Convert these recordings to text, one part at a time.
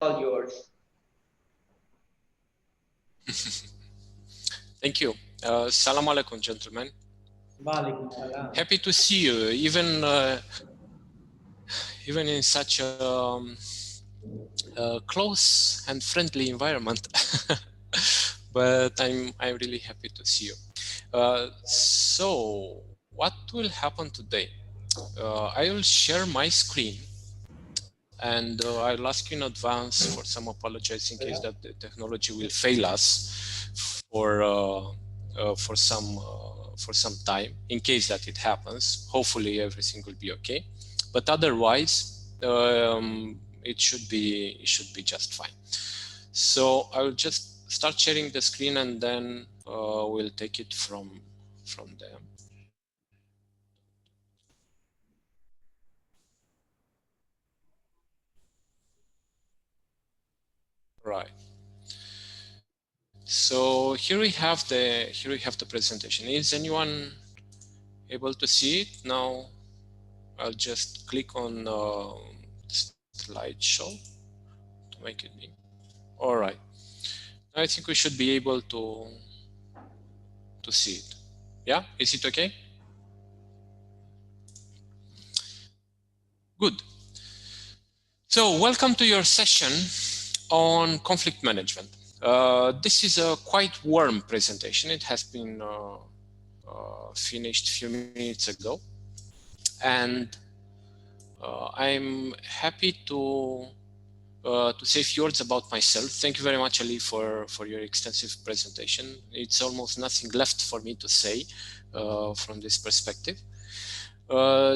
All yours. Thank you. Salam alaikum, gentlemen. Walaikum salam. Happy to see you, even in such a close and friendly environment. But I'm really happy to see you. So what will happen today? I will share my screen, and I'll ask you in advance for some apologies in case that the technology will fail us for some time. In case that it happens, hopefully everything will be okay. But otherwise, it should be just fine. So I will just start sharing the screen, and then we'll take it from there. Right. So here we have the presentation. Is anyone able to see it now? I'll just click on slideshow to make it big. All right. I think we should be able to see it. Yeah, is it okay? Good. So welcome to your session on conflict management. This is a quite warm presentation. It has been finished a few minutes ago, and I'm happy to say a few words about myself. Thank you very much, Ali, for your extensive presentation. It's almost nothing left for me to say from this perspective.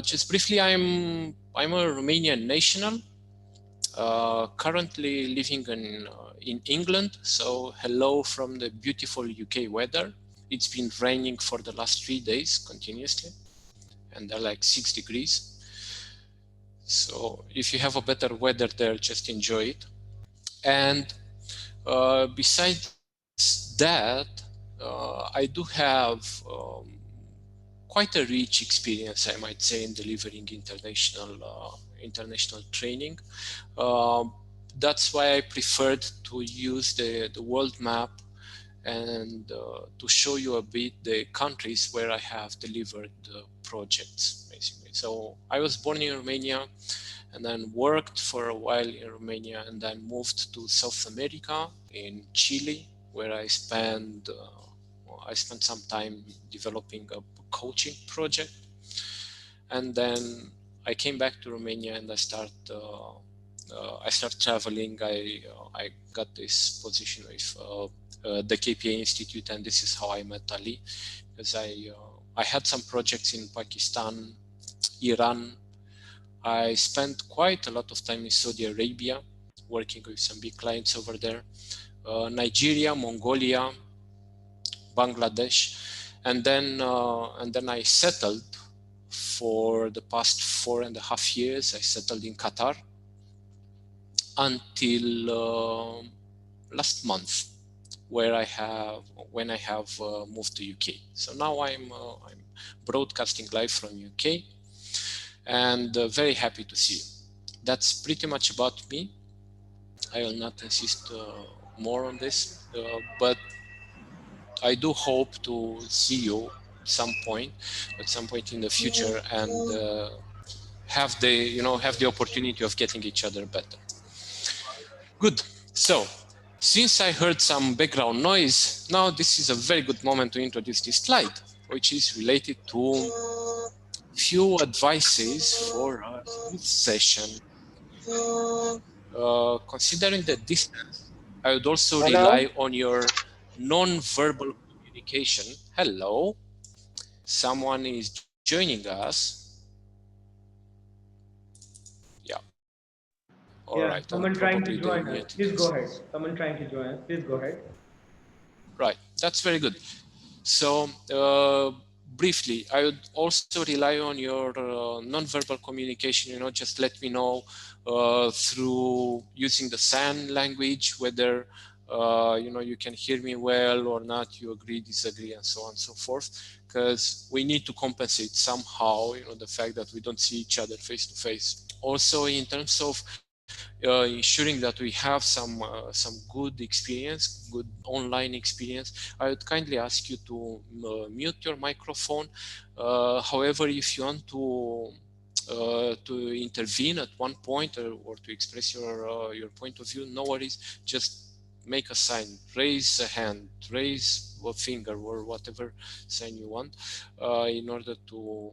Just briefly, I'm a Romanian national, currently living in England. So hello from the beautiful UK weather. It's been raining for the last 3 days continuously, and they're like 6 degrees. So if you have a better weather there, just enjoy it. And besides that, I do have quite a rich experience, I might say, in delivering international training. That's why I preferred to use the world map and to show you a bit the countries where I have delivered projects, basically. So I was born in Romania, and then worked for a while in Romania, and then moved to South America in Chile, where I spent some time developing a coaching project. And then I came back to Romania, and I started traveling. I got this position with the KPA Institute, and this is how I met Ali, because I had some projects in Pakistan, Iran. I spent quite a lot of time in Saudi Arabia, working with some big clients over there, Nigeria, Mongolia, Bangladesh, and then I settled for the past 4.5 years. I settled in Qatar until last month, when I have moved to UK. So now I'm broadcasting live from UK, and very happy to see you. That's pretty much about me. I will not insist more on this, but I do hope to see you at some point in the future, and have the opportunity of getting each other better. Good. So since I heard some background noise, now this is a very good moment to introduce this slide, which is related to few advices for a smooth session. Considering the distance, I would also rely on your non-verbal communication. Hello, someone is joining us. Yeah. All right. Someone trying to join us. Please go ahead. Someone trying to join us. Please go ahead. Right. That's very good. So briefly, I would also rely on your non-verbal communication. Just let me know through using the sign language whether you can hear me well or not, you agree, disagree, and so on and so forth, because we need to compensate somehow the fact that we don't see each other face to face. Also, in terms of ensuring that we have some good experience, good online experience, I would kindly ask you to mute your microphone. However, if you want to intervene at one point or to express your point of view, no worries. Just make a sign, raise a hand, raise a finger, or whatever sign you want, in order to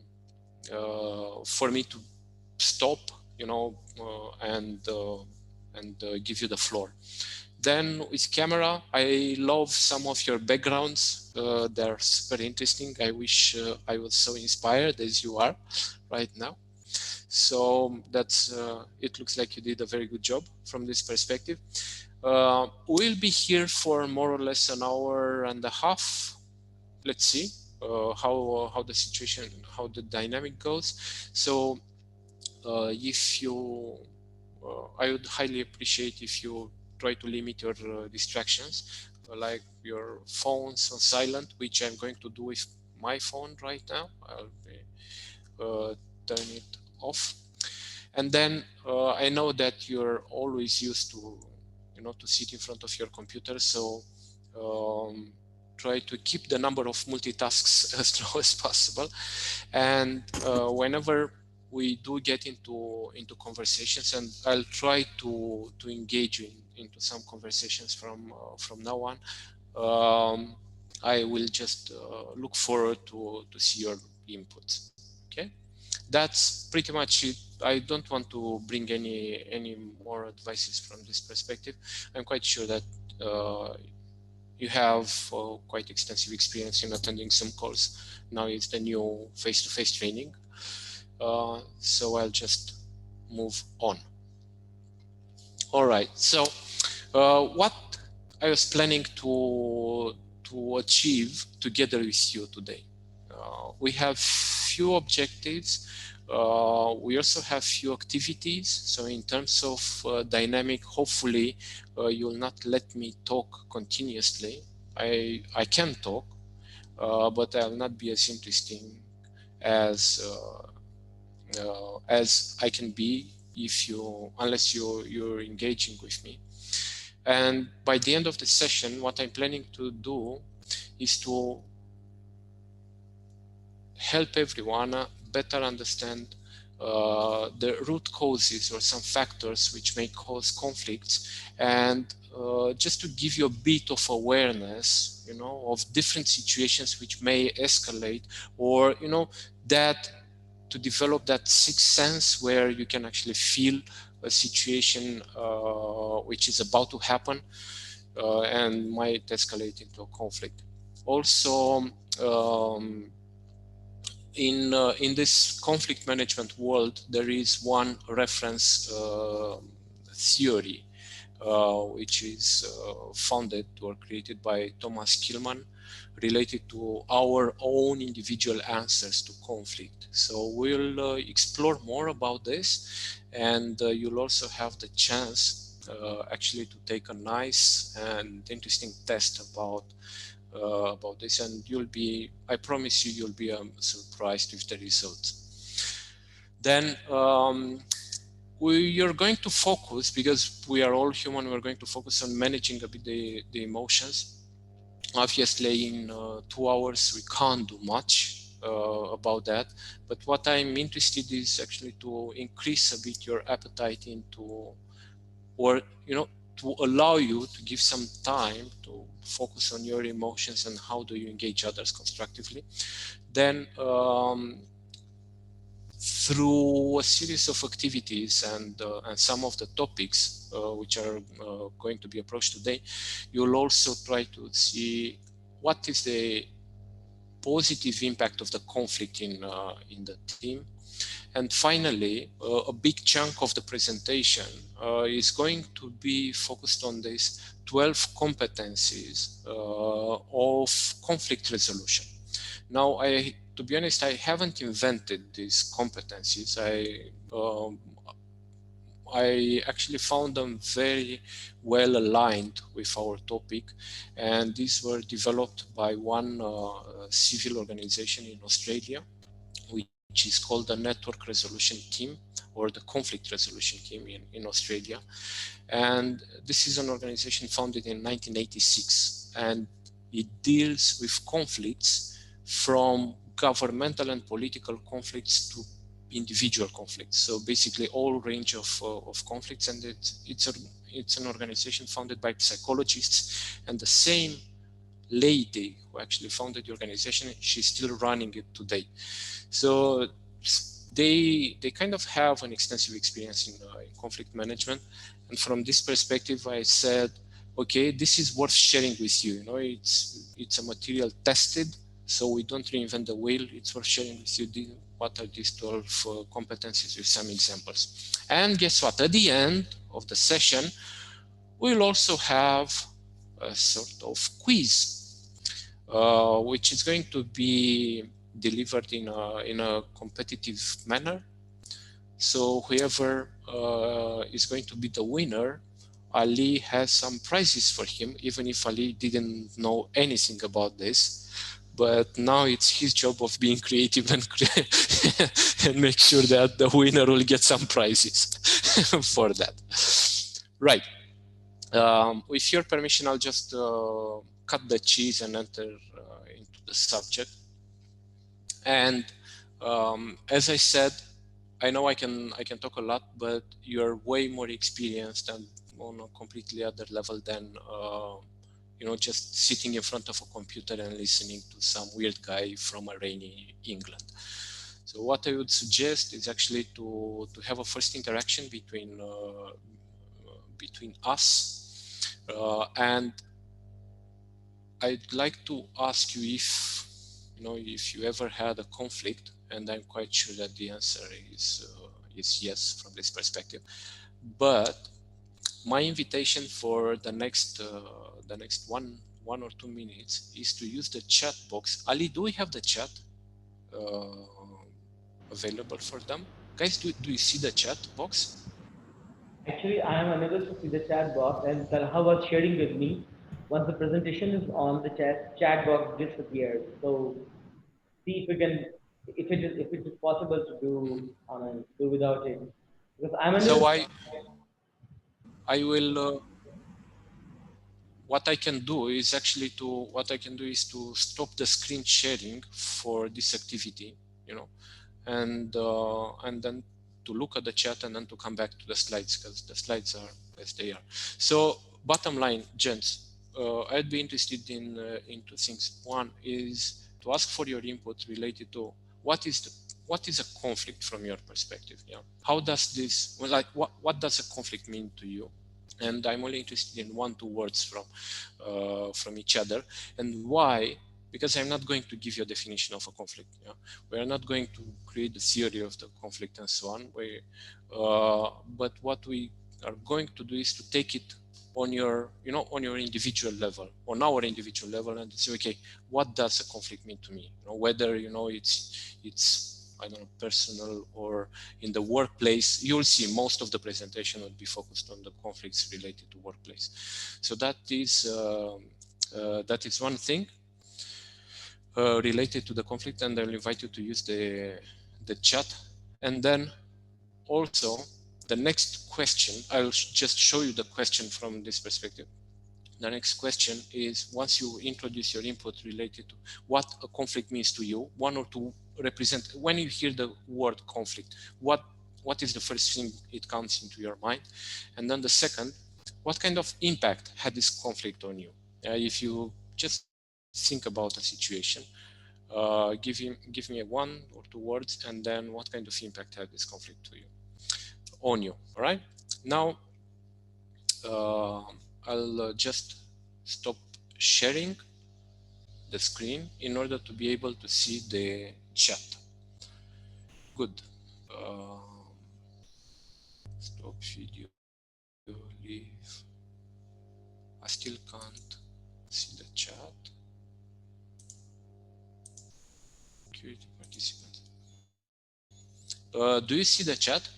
for me to stop, and give you the floor. Then with camera, I love some of your backgrounds. They're super interesting. I wish I was so inspired as you are right now. So that's it looks like you did a very good job from this perspective. We'll be here for more or less an hour and a half. Let's see how the situation, how the dynamic goes. So if you, I would highly appreciate if you try to limit your distractions, like your phones on silent, which I'm going to do with my phone right now. I'll be, turn it off. And then I know that you're always used to, to sit in front of your computer. So try to keep the number of multitasks as low as possible. And whenever we do get into conversations, and I'll try to engage into some conversations from now on, I will just look forward to see your inputs. Okay, that's pretty much it. I don't want to bring any more advices from this perspective. I'm quite sure that you have quite extensive experience in attending some calls. Now it's the new face-to-face training. So I'll just move on. All right. So what I was planning to achieve together with you today. We have few objectives. We also have few activities. So in terms of dynamic, hopefully you'll not let me talk continuously. I can talk, but I'll not be as interesting as I can be unless you're engaging with me. And by the end of the session, what I'm planning to do is to help everyone better understand the root causes or some factors which may cause conflicts, and just to give you a bit of awareness, of different situations which may escalate, or that to develop that sixth sense where you can actually feel a situation which is about to happen and might escalate into a conflict. Also, in this conflict management world, there is one reference theory which is founded or created by Thomas Kilmann, related to our own individual answers to conflict. So we'll explore more about this, and you'll also have the chance actually to take a nice and interesting test about this, and I promise you'll be surprised with the results. Then you're going to focus, because we are all human, we're going to focus on managing a bit the emotions. Obviously, in 2 hours, we can't do much about that. But what I'm interested is actually to increase a bit your appetite into, or, to allow you to give some time to focus on your emotions and how do you engage others constructively. Then, through a series of activities and some of the topics which are going to be approached today, you'll also try to see what is the positive impact of the conflict in the team. And finally, a big chunk of the presentation is going to be focused on these 12 competencies of conflict resolution. Now, to be honest, I haven't invented these competencies. I actually found them very well aligned with our topic, and these were developed by one civil organization in Australia, which which is called the Network Resolution Team or the Conflict Resolution Team in Australia. And this is an organization founded in 1986, and it deals with conflicts from governmental and political conflicts to individual conflicts. So basically all range of conflicts, and it's an organization founded by psychologists, and the same lady who actually founded the organization, she's still running it today. So they kind of have an extensive experience in conflict management, and from this perspective I said, okay, this is worth sharing with you. You know, it's a material tested, so we don't reinvent the wheel. It's worth sharing with you what are these 12 competencies with some examples. And guess what? At the end of the session, we'll also have a sort of quiz, which is going to be delivered in a competitive manner. So whoever is going to be the winner, Ali has some prizes for him, even if Ali didn't know anything about this. But now it's his job of being creative and make sure that the winner will get some prizes for that. Right. With your permission, I'll just cut the cheese and enter into the subject. And as I said, I know I can talk a lot, but you're way more experienced and on a completely other level than you know, just sitting in front of a computer and listening to some weird guy from a rainy England. So what I would suggest is actually to have a first interaction between us, and I'd like to ask you if you ever had a conflict, and I'm quite sure that the answer is yes from this perspective. But my invitation for the next one or 2 minutes is to use the chat box. Ali, do we have the chat available for them? Guys, do you see the chat box? Actually, I am unable to see the chat box, and Talha was sharing with me. Once the presentation is on, the chat box disappears. So see if we can, if it is possible to do without it, because I'm unable. So I will. What I can do is to stop the screen sharing for this activity, you know, and then to look at the chat and then to come back to the slides, because the slides are as they are. So bottom line, gents, I'd be interested in two things. One is to ask for your input related to what is a conflict from your perspective. Yeah, how does this, like, what does a conflict mean to you? And I'm only interested in 1-2 words from each other. And why? Because I'm not going to give you a definition of a conflict. Yeah? We're not going to create the theory of the conflict and so on. But what we are going to do is to take it on your individual level, on our individual level, and say, okay, what does a conflict mean to me? Whether it's I don't know, personal or in the workplace. You'll see most of the presentation will be focused on the conflicts related to workplace. So that is one thing related to the conflict, and I'll invite you to use the chat. And then also the next question, I'll just show you the question from this perspective. The next question is, once you introduce your input related to what a conflict means to you, 1 or 2 represent, when you hear the word conflict, what is the first thing it comes into your mind? And then the second, what kind of impact had this conflict on you? If you just think about a situation, give me 1 or 2 words, and then what kind of impact had this conflict on you? All right. Now, I'll just stop sharing the screen in order to be able to see the chat. Good. Stop video, leave. I still can't see the chat. Security participants. Do you see the chat?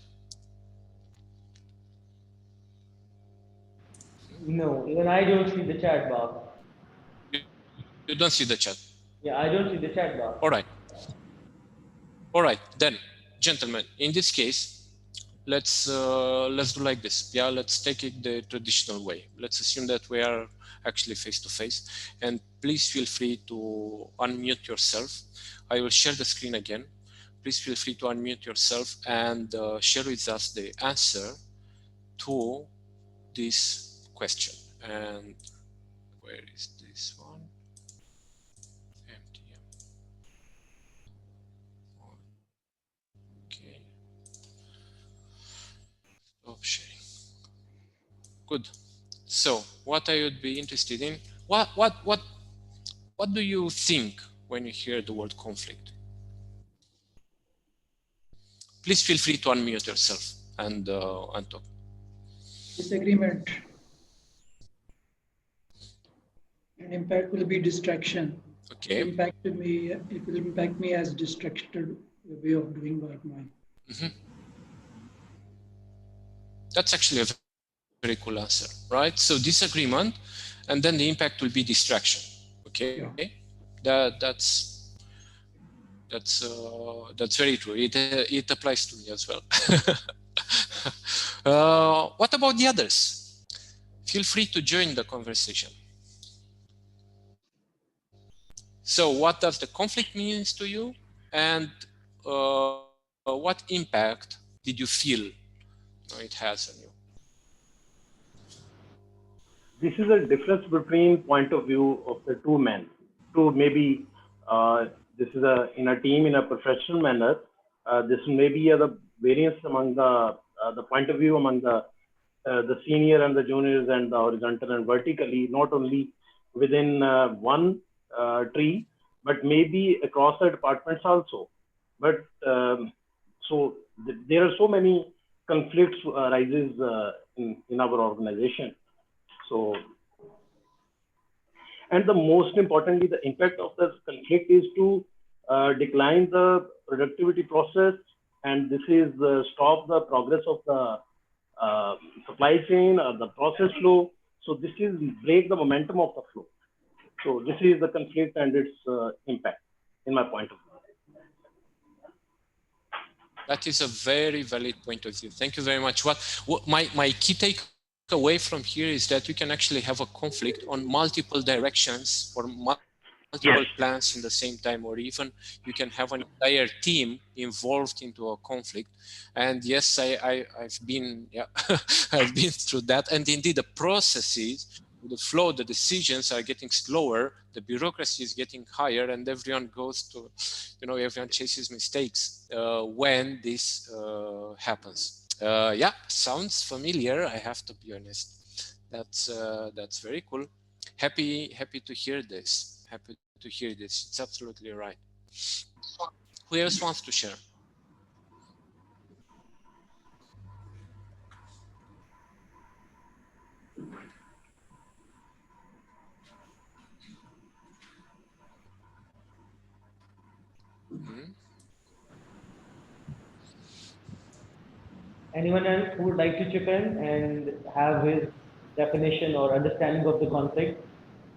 No, even I don't see the chat box. You don't see the chat? Yeah, I don't see the chat box. All right. All right, then, gentlemen, in this case, let's do like this. Yeah, let's take it the traditional way. Let's assume that we are actually face to face, and please feel free to unmute yourself. I will share the screen again. Please feel free to unmute yourself and share with us the answer to this question. And where is this one? MTM. Okay. Stop sharing. Good. So, what I would be interested in, what do you think when you hear the word conflict? Please feel free to unmute yourself and talk. Disagreement. And impact will be distraction. Okay. It will impact me as distracted way of doing work mine. That's actually a very cool answer, right? So disagreement, and then the impact will be distraction. Okay, yeah. That's very true. It applies to me as well. What about the others? Feel free to join the conversation. So, what does the conflict means to you, and what impact did you feel it has on you? This is a difference between point of view of the two men. To maybe this is in a team in a professional manner. This may be the variance among the point of view among the senior and the juniors and the horizontal and vertically, not only within one tree, but maybe across the departments also. But so there are so many conflicts arises in our organization. So, and the most importantly, the impact of the conflict is to decline the productivity process, and this is stop the progress of the supply chain or the process flow. So this is break the momentum of the flow. So this is the conflict and its impact, in my point of view. That is a very valid point of view. Thank you very much. What my key takeaway from here is that you can actually have a conflict on multiple directions or multiple plans in the same time, or even you can have an entire team involved into a conflict. And yes, I've been I've been through that, and indeed the processes, the flow, the decisions are getting slower, the bureaucracy is getting higher, and everyone goes to, everyone chases mistakes when this happens. Yeah, sounds familiar, I have to be honest. That's very cool. Happy to hear this. Happy to hear this. It's absolutely right. Who else wants to share? Anyone else who would like to chip in and have his definition or understanding of the conflict?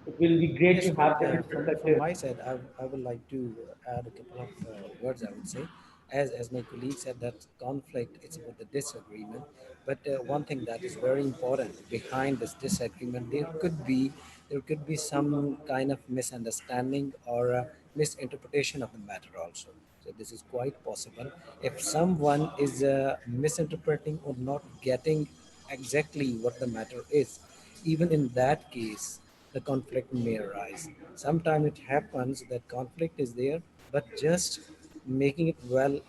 It will be great to have different From perspectives. my side, I would like to add a couple of words. I would say, as my colleague said, that conflict it's about the disagreement. But one thing that is very important behind this disagreement, there could be some kind of misunderstanding or misinterpretation of the matter also. So this is quite possible. If someone is misinterpreting or not getting exactly what the matter is, even in that case, the conflict may arise. Sometimes it happens that conflict is there, but just making it well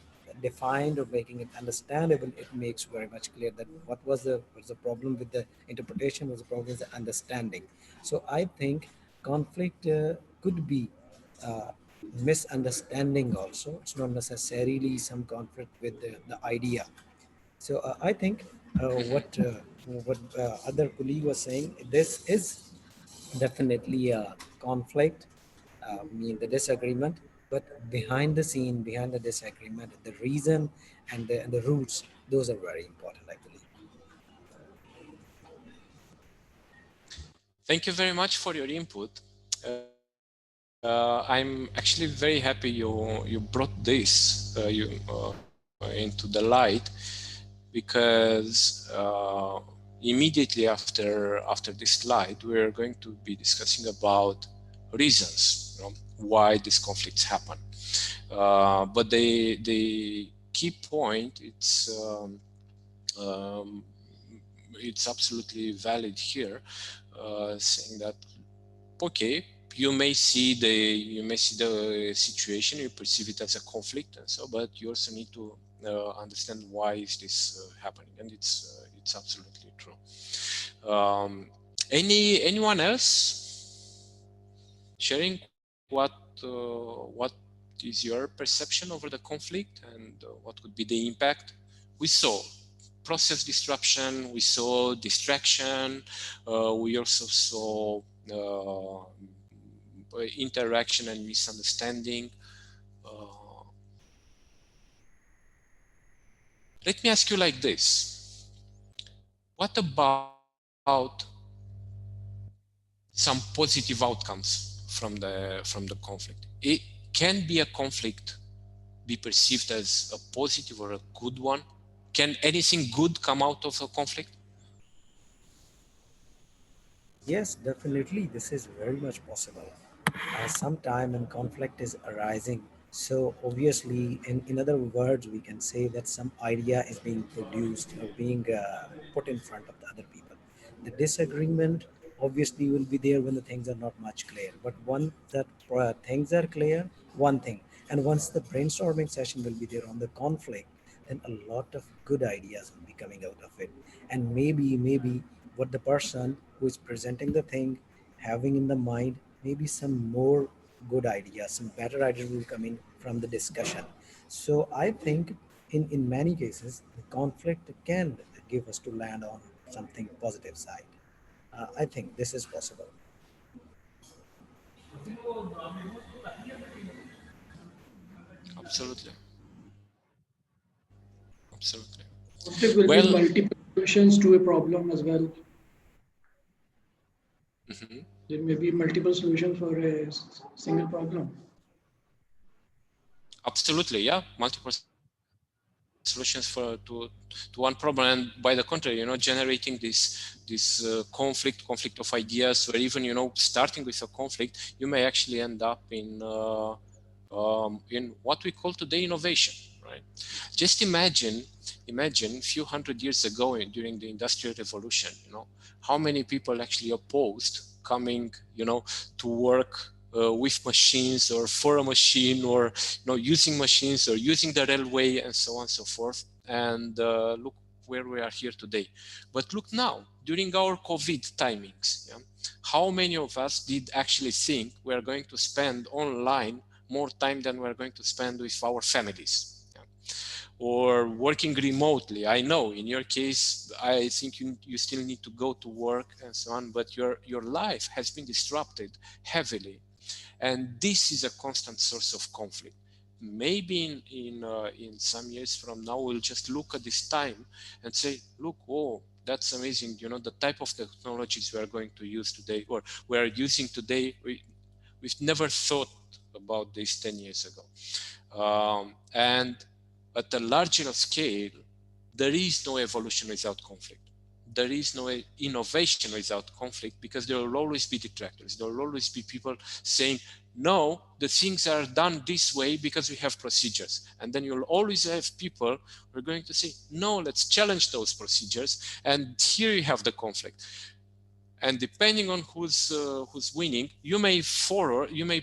defined or making it understandable, it makes very much clear that what was the problem with the interpretation, was the problem with the understanding. So I think conflict could be uh, misunderstanding also. It's not necessarily some conflict with the idea. So I think what other colleague was saying, this is definitely a conflict, mean the disagreement, but behind the scene, behind the disagreement, the reason and the roots, those are very important, I believe. Thank you very much for your input. I'm actually very happy you brought this into the light, because immediately after this slide we're going to be discussing about reasons, why these conflicts happen. But the key point, it's absolutely valid here, saying that, okay, you may see the situation, you perceive it as a conflict and so, but you also need to understand why is this happening, and it's absolutely true. Anyone else sharing what is your perception over the conflict, and what could be the impact? We saw process disruption, we saw distraction, we also saw interaction and misunderstanding. Let me ask you like this: what about some positive outcomes from the conflict? It can be a conflict be perceived as a positive or a good one? Can anything good come out of a conflict? Yes, definitely. This is very much possible. Sometime when conflict is arising, so obviously, in other words, we can say that some idea is being produced or being put in front of the other people. The disagreement obviously will be there when the things are not much clear. But once that things are clear, one thing, and once the brainstorming session will be there on the conflict, then a lot of good ideas will be coming out of it. And maybe what the person who is presenting the thing having in the mind, maybe some more good ideas, some better ideas will come in from the discussion. So I think in many cases the conflict can give us to land on something positive side. I think this is possible. Absolutely. Absolutely. Conflict will be Well, multiple solutions to a problem as well. mhm. There may be multiple solutions for a single problem. Absolutely, yeah. Multiple solutions to one problem, and by the contrary, generating this conflict of ideas, or even starting with a conflict, you may actually end up in what we call today innovation, right? Just imagine a few hundred years ago, during the Industrial Revolution, how many people actually opposed coming to work with machines, or for a machine, or using machines, or using the railway, and so on and so forth. And look where we are here today. But look now, during our COVID timings, how many of us did actually think we are going to spend online more time than we're going to spend with our families? Or working remotely. I know in your case, I think you still need to go to work and so on, but your life has been disrupted heavily. And this is a constant source of conflict. Maybe in some years from now, we'll just look at this time and say, look, oh, that's amazing. The type of technologies we are going to use today, or we are using today, we've never thought about this 10 years ago. And at a larger scale, there is no evolution without conflict. There is no innovation without conflict, because there will always be detractors. There will always be people saying, no, the things are done this way because we have procedures. And then you'll always have people who are going to say, no, let's challenge those procedures. And here you have the conflict. And depending on who's winning, you may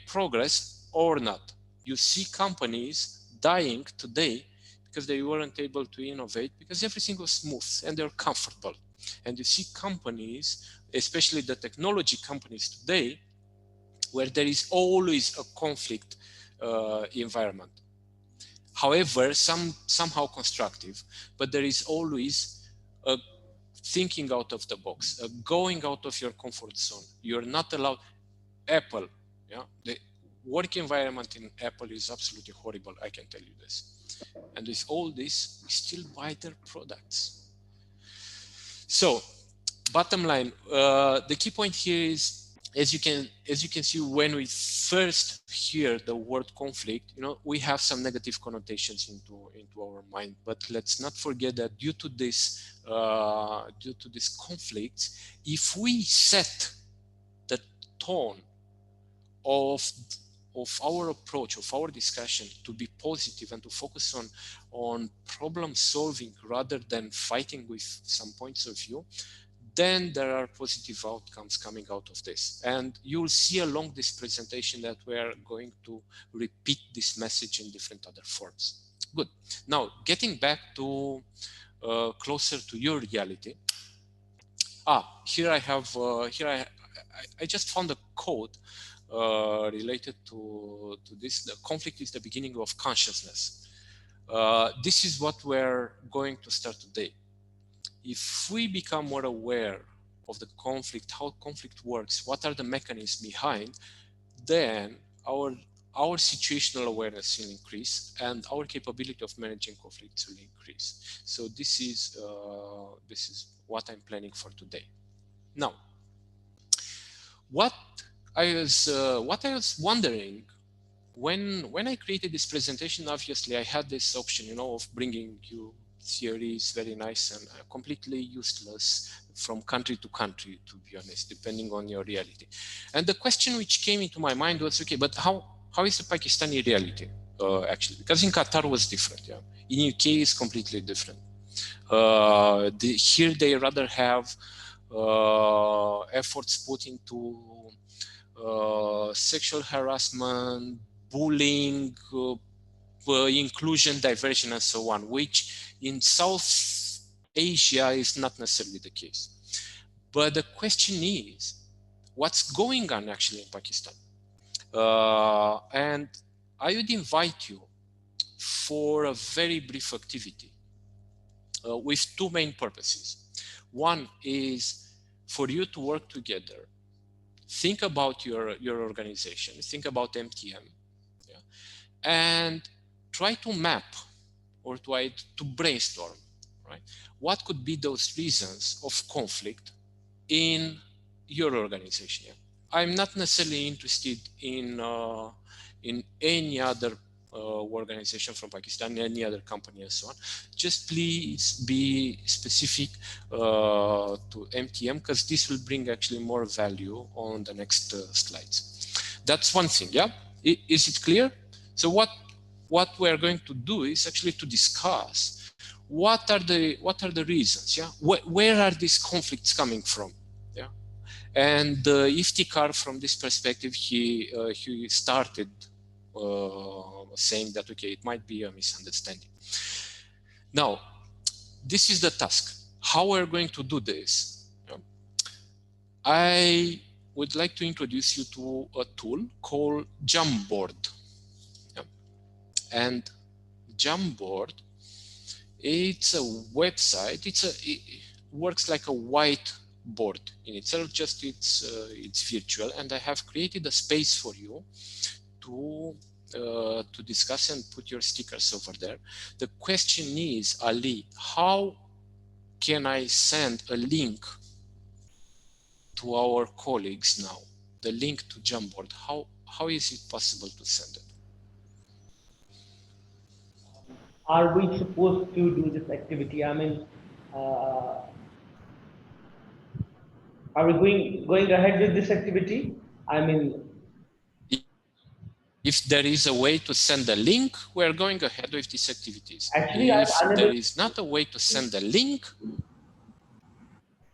progress or not. You see companies dying today because they weren't able to innovate, because everything was smooth and they're comfortable. And you see companies, especially the technology companies today, where there is always a conflict environment. However, somehow constructive, but there is always a thinking out of the box, going out of your comfort zone. You're not allowed. Apple, the work environment in Apple is absolutely horrible, I can tell you this. And with all this, we still buy their products. So, bottom line, the key point here is as you can see, when we first hear the word conflict, we have some negative connotations into our mind. But let's not forget that due to this conflict, if we set the tone of our approach, of our discussion, to be positive and to focus on problem solving rather than fighting with some points of view, then there are positive outcomes coming out of this. And you'll see along this presentation that we are going to repeat this message in different other forms. Good. Now, getting back to closer to your reality. Here I have, I just found a code related to this. The conflict is the beginning of consciousness. This is what we're going to start today. If we become more aware of the conflict, how conflict works, what are the mechanisms behind, then our situational awareness will increase and our capability of managing conflicts will increase. So this is what I'm planning for today. Now, what I was wondering when I created this presentation, obviously I had this option, of bringing you theories, very nice and completely useless from country to country, to be honest, depending on your reality. And the question which came into my mind was, okay, but how is the Pakistani reality actually? Because in Qatar was different, yeah. In UK is completely different. Here they rather have efforts put into sexual harassment, bullying, inclusion, diversion, and so on, which in South Asia is not necessarily the case. But the question is, what's going on actually in Pakistan? And I would invite you for a very brief activity with two main purposes. One is for you to work together. Think about your organization, think about MTM, yeah, and try to map or try to brainstorm, right? What could be those reasons of conflict in your organization? Yeah? I'm not necessarily interested in any other organization from Pakistan, any other company, and so on. Just please be specific to MTM, because this will bring actually more value on the next slides. That's one thing, yeah? Is it clear? So what we're going to do is actually to discuss what are the reasons, yeah? Where are these conflicts coming from, yeah? And Iftikhar, from this perspective, he started saying that, okay, it might be a misunderstanding. Now, this is the task. How we're going to do this? I would like to introduce you to a tool called Jamboard. And Jamboard, it's a website. It works like a whiteboard in itself, just it's virtual. And I have created a space for you to discuss and put your stickers over there. The question is, Ali, how can I send a link to our colleagues now? The link to Jamboard, how is it possible to send it? Are we supposed to do this activity? I mean, are we going ahead with this activity? I mean, if there is a way to send a link, we're going ahead with these activities. Actually, if there is not a way to send a link,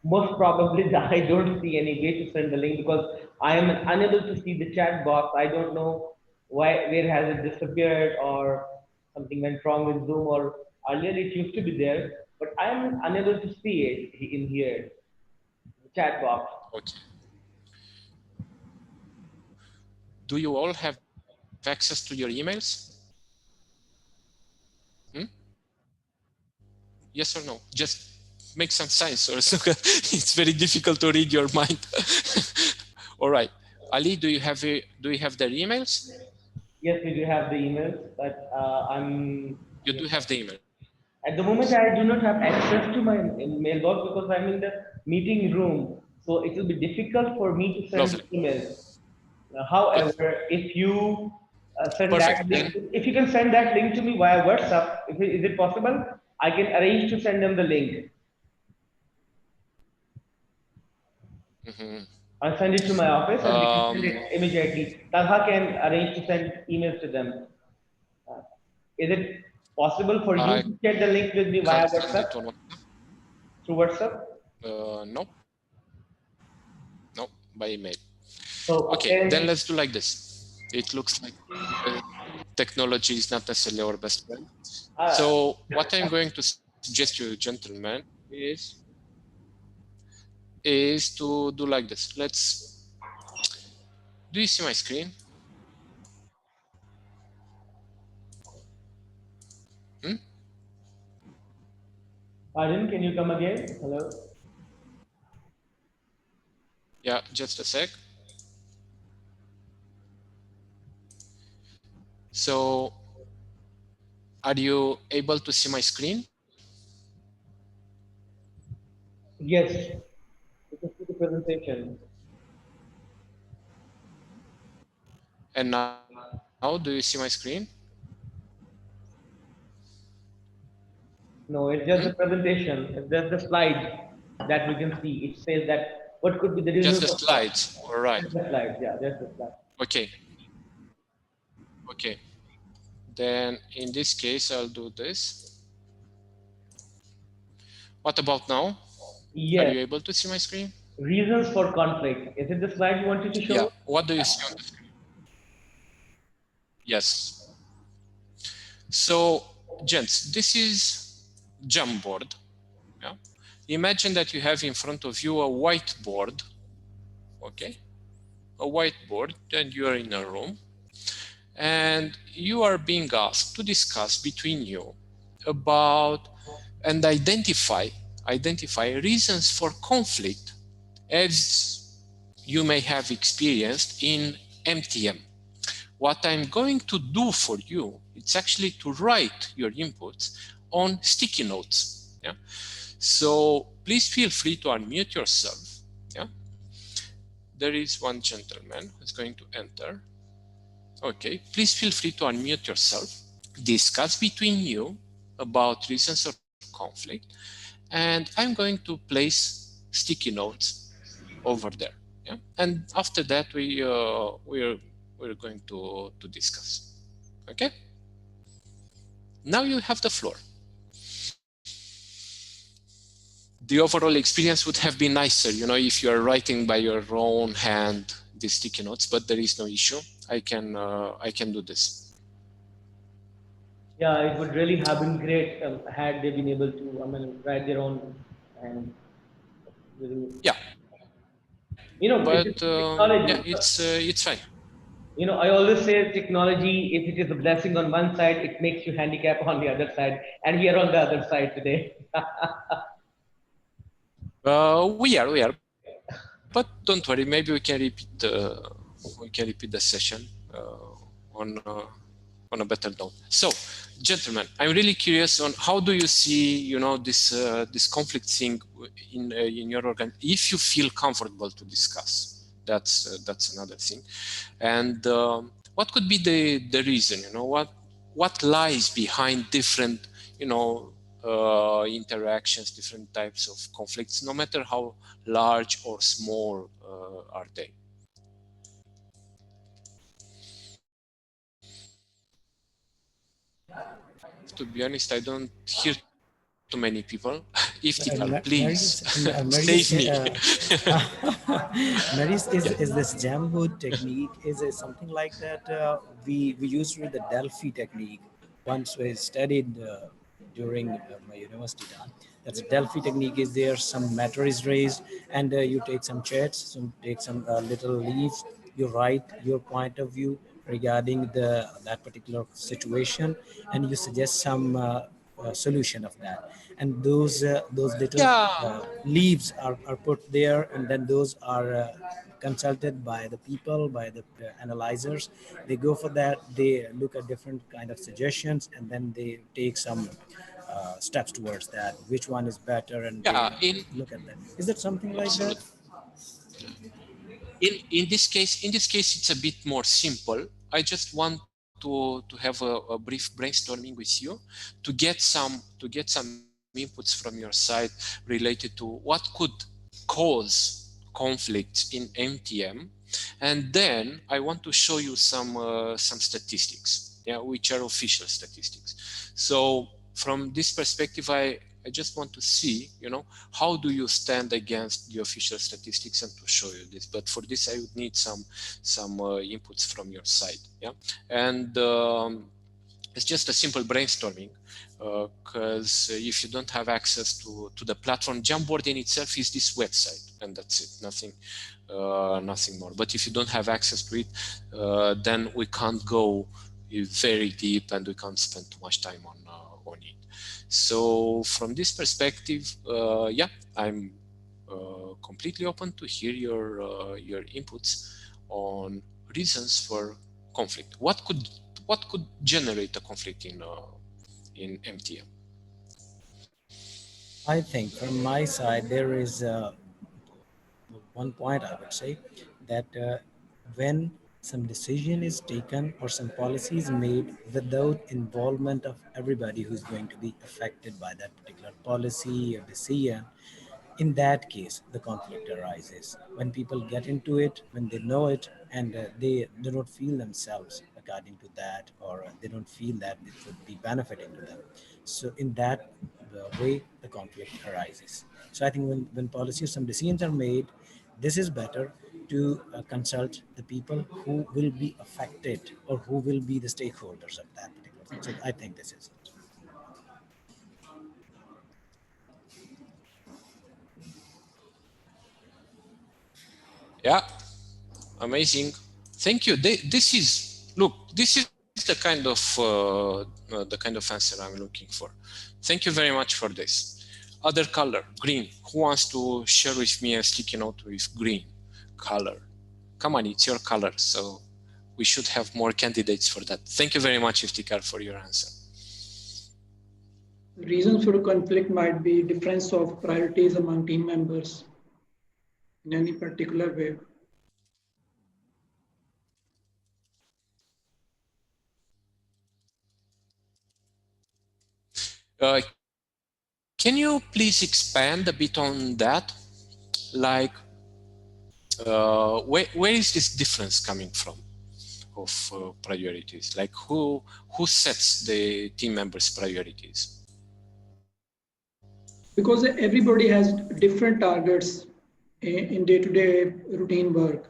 most probably I don't see any way to send the link, because I am unable to see the chat box. I don't know where has it disappeared, or something went wrong with Zoom, or earlier it used to be there, but I am unable to see it in here, the chat box. okay. Do you all have access to your emails? Yes or no? Just make some signs, or so. It's very difficult to read your mind. All right, Ali, do you have their emails? Yes, we do have the emails, but You do have the email. At the moment, I do not have access to my mailbox because I'm in the meeting room. So it will be difficult for me to send Lovely. emails. However, if you send that Perfect. link, Then if you can send that link to me via WhatsApp, is it possible? I can arrange to send them the link. mhm. I'll send it to my office and they can send um, it immediately. Talha can arrange to send emails to them. Uh, is it possible for you I to share the link with me can't via send WhatsApp? it on. Through WhatsApp? No, no, by email. So Okay, then can let's do like this. It looks like technology is not necessarily our best friend. uh, So what I'm going to suggest you, gentlemen, is to do like this. Do you see my screen? Hmm? pardon, can you come again? Hello? Yeah, just a sec. So are you able to see my screen? Yes, you can see the presentation. And now do you see my screen? No, it's just Hmm? the presentation. It's just the slide that we can see. It says that what could be the Just reasons the of slides. All right. just the slide. Yeah, just the slide. Okay. Okay. Then in this case, I'll do this. What about now? Are Yes, you able to see my screen? reasons for conflict. Is it the slide you wanted to Yeah. show? What do you see on the screen? Yes. So, gents, this is Jamboard. Yeah. Imagine that you have in front of you a whiteboard. Okay. A whiteboard, and you are in a room, and you are being asked to discuss between you about and identify reasons for conflict as you may have experienced in MTM. What I'm going to do for you, it's actually to write your inputs on sticky notes. Yeah. So please feel free to unmute yourself. Yeah. There is one gentleman who's going to enter. Okay. Please feel free to unmute yourself. Discuss between you about reasons of conflict, and I'm going to place sticky notes over there. Yeah. And after that, we're going to discuss. Okay. Now you have the floor. The overall experience would have been nicer, if you are writing by your own hand the sticky notes, but there is no issue. I can do this. Yeah, it would really have been great had they been able to, I mean, write their own and really, Yeah, it is but yeah, technology. it's fine. I always say technology, if it is a blessing on one side, it makes you handicap on the other side, and we are on the other side today. We are, but don't worry. Maybe we can repeat the session on on a better note. So, gentlemen, I'm really curious on how do you see, this conflict thing in your organ. If you feel comfortable to discuss, that's another thing. And what could be the reason? What lies behind different, interactions, different types of conflicts, no matter how large or small are they? To be honest, I don't hear too many people. Iftikhar, please Marius, save me. Marius, Yeah. is this Jamboard technique? Is it something like that? We used with the Delphi technique. Once we studied during my university time. That's a Delphi technique. Is there some matter is raised, and you take some chats, take some little leaves. You write your point of view regarding that particular situation, and you suggest some solution of that, and those little Yeah. leaves are put there, and then those are consulted by the people, by the analyzers. They go for that, they look at different kind of suggestions, and then they take some steps towards that, which one is better, and they Yeah. In look at that. Is that something like that? absolutely. in this case, it's a bit more simple. I just want to have a brief brainstorming with you to get some inputs from your side related to what could cause conflicts in MTM, and then I want to show you some statistics, yeah, which are official statistics. So from this perspective, I just want to see, you know, how do you stand against the official statistics, and to show you this. But for this, I would need some inputs from your side, yeah. And it's just a simple brainstorming, because if you don't have access to the platform, Jamboard in itself is this website, and that's it, nothing more. But if you don't have access to it, then we can't go very deep, and we can't spend too much time on it. So from this perspective, yeah, I'm completely open to hear your inputs on reasons for conflict. What could generate a conflict in MTM? I think from my side, there is one point I would say that when some decision is taken or some policy is made without involvement of everybody who's going to be affected by that particular policy or decision, in that case the conflict arises when people get into it, when they know it, and they do not feel themselves according to that, or they don't feel that it would be benefiting to them. So in that way the conflict arises. So I think when policies, some decisions are made, this is better to consult the people who will be affected or who will be the stakeholders of that particular thing. So I think this is it. Yeah, amazing. Thank you. This is the kind of answer I'm looking for. Thank you very much for this. Other color, green. Who wants to share with me a sticky note with green color? Come on, it's your color, so we should have more candidates for that. Thank you very much, Iftikhar, for your answer. Reasons for conflict might be difference of priorities among team members in any particular way. Can you please expand a bit on that? Like, where is this difference coming from of priorities? Like, who sets the team members' priorities? Because everybody has different targets in day-to-day routine work.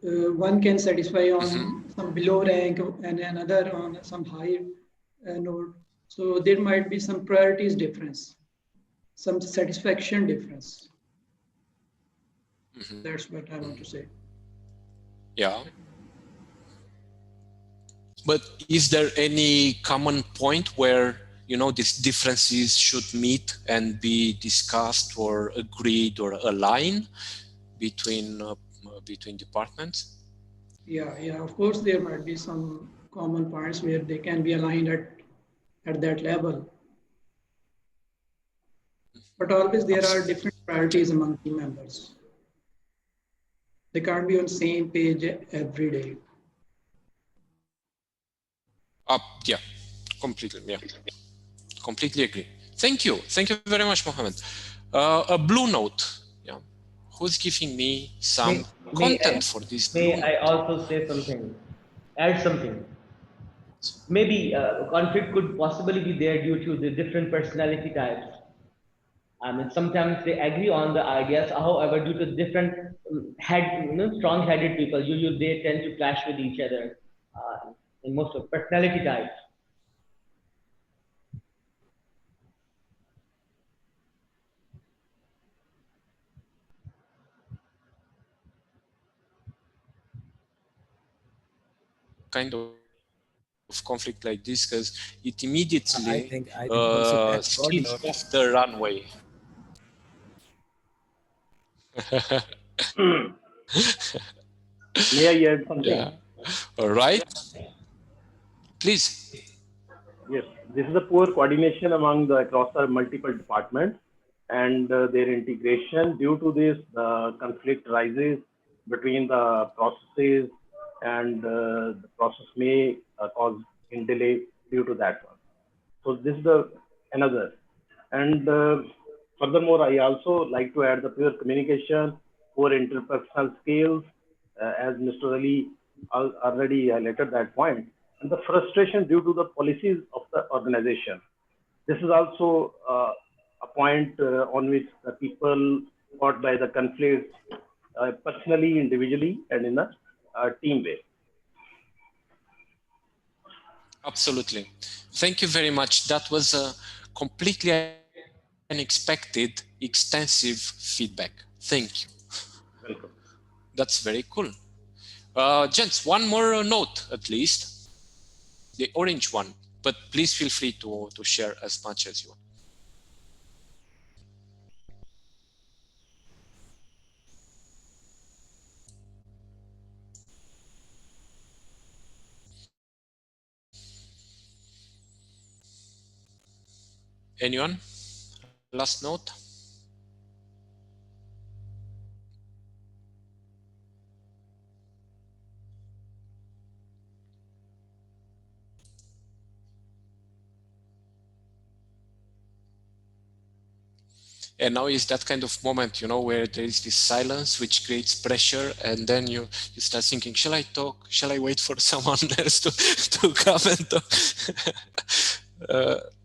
One can satisfy on some below rank and another on some high node. So there might be some priorities difference, some satisfaction difference. That's what I want to say. Yeah. But is there any common point where, you know, these differences should meet and be discussed or agreed or aligned between departments? Yeah, of course, there might be some common points where they can be aligned at that level. But always there are different priorities among team members. They can't be on the same page every day. Yeah, completely. Yeah, completely agree. Thank you very much, Mohammed. A blue note. Yeah, who's giving me some content for this blue May I note? also say something? Add something. Maybe conflict could possibly be there due to the different personality types. I mean, sometimes they agree on the ideas. However, due to different strong-headed people, they tend to clash with each other in most of personality types. Kind of conflict like this, because it immediately I think Masood, that's speeds off the runway. May I add something? Yeah. All right. Please. Yes, this is a poor coordination among the across the multiple departments and their integration. Due to this, conflict rises between the processes, and the process may cause in delay due to that one. So this is the another. And furthermore, I also like to add the poor communication, poor interpersonal skills, as Mr. Ali already highlighted that point, and the frustration due to the policies of the organization. This is also a point on which the people fought by the conflicts personally, individually, and in a team way. Absolutely. Thank you very much. That was a completely unexpected, extensive feedback. Thank you. Welcome. That's very cool. Gents, one more note at least, the orange one, but please feel free to share as much as you want. Anyone? Last note? And now is that kind of moment, you know, where there is this silence which creates pressure, and then you start thinking, shall I talk? Shall I wait for someone else to come and talk?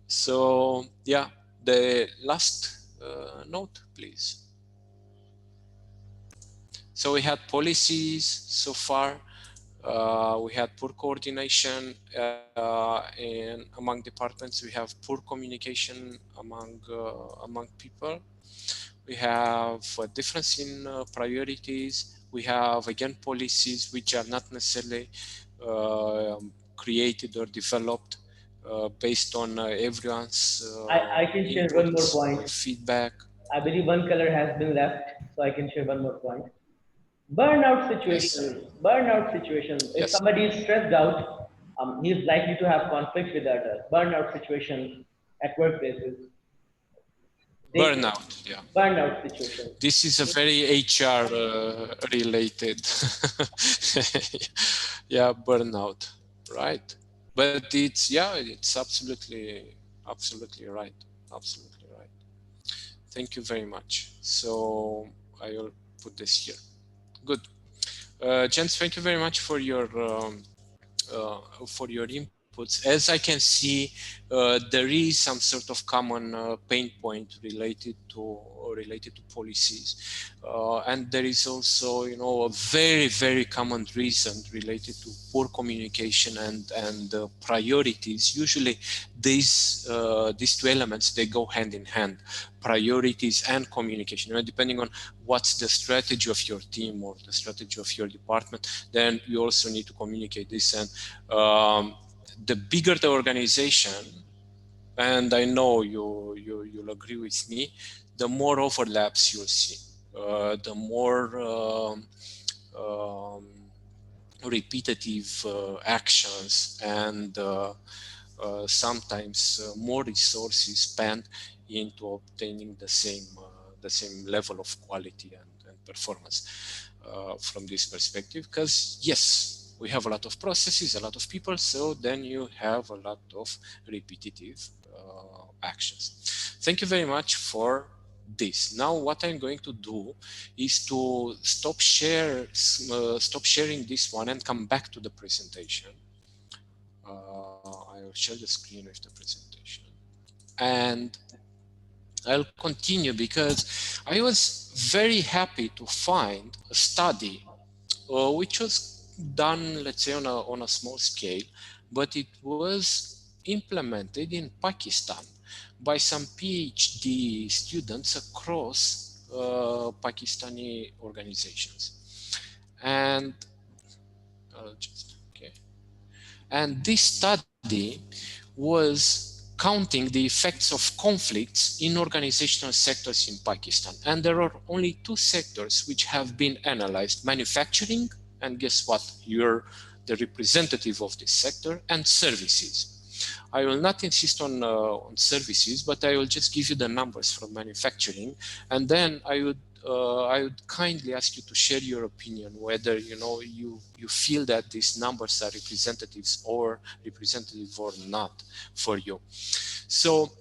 So yeah, the last note, please. So we had policies so far. We had poor coordination and among departments. We have poor communication among people. We have a difference in priorities. We have again policies which are not necessarily created or developed based on everyone's I can share one more point. feedback. I believe one color has been left, so I can share one more point. Burnout situations. Yes. Burnout situations. If Yes. somebody is stressed out, he is likely to have conflicts with others. Burnout situations at workplaces. Burnout, yeah. Burnout situations. This is a very HR related, yeah, burnout, right? But it's, yeah, it's absolutely right, absolutely right. Thank you very much. So I will put this here. Good. Gents, thank you very much for your inputs. As I can see, there is some sort of common pain point related to policies, and there is also, you know, a very common reason related to poor communication and priorities. Usually, these two elements, they go hand in hand. Priorities and communication, you know, depending on what's the strategy of your team or the strategy of your department, then you also need to communicate this. And the bigger the organization, and I know you'll agree with me, the more overlaps you'll see, the more repetitive actions and sometimes more resources spent into obtaining the same level of quality and performance from this perspective. Because yes, we have a lot of processes, a lot of people, so then you have a lot of repetitive actions. Thank you very much for this. Now what I'm going to do is to stop sharing this one and come back to the presentation. I will share the screen with the presentation, and I'll continue because I was very happy to find a study which was done, let's say, on a small scale, but it was implemented in Pakistan by some PhD students across Pakistani organizations. And and this study was counting the effects of conflicts in organizational sectors in Pakistan. And there are only two sectors which have been analyzed: manufacturing, and guess what? You're the representative of this sector, and services. I will not insist on services, but I will just give you the numbers from manufacturing, and then I would I would kindly ask you to share your opinion whether you feel that these numbers are representative or not for you. So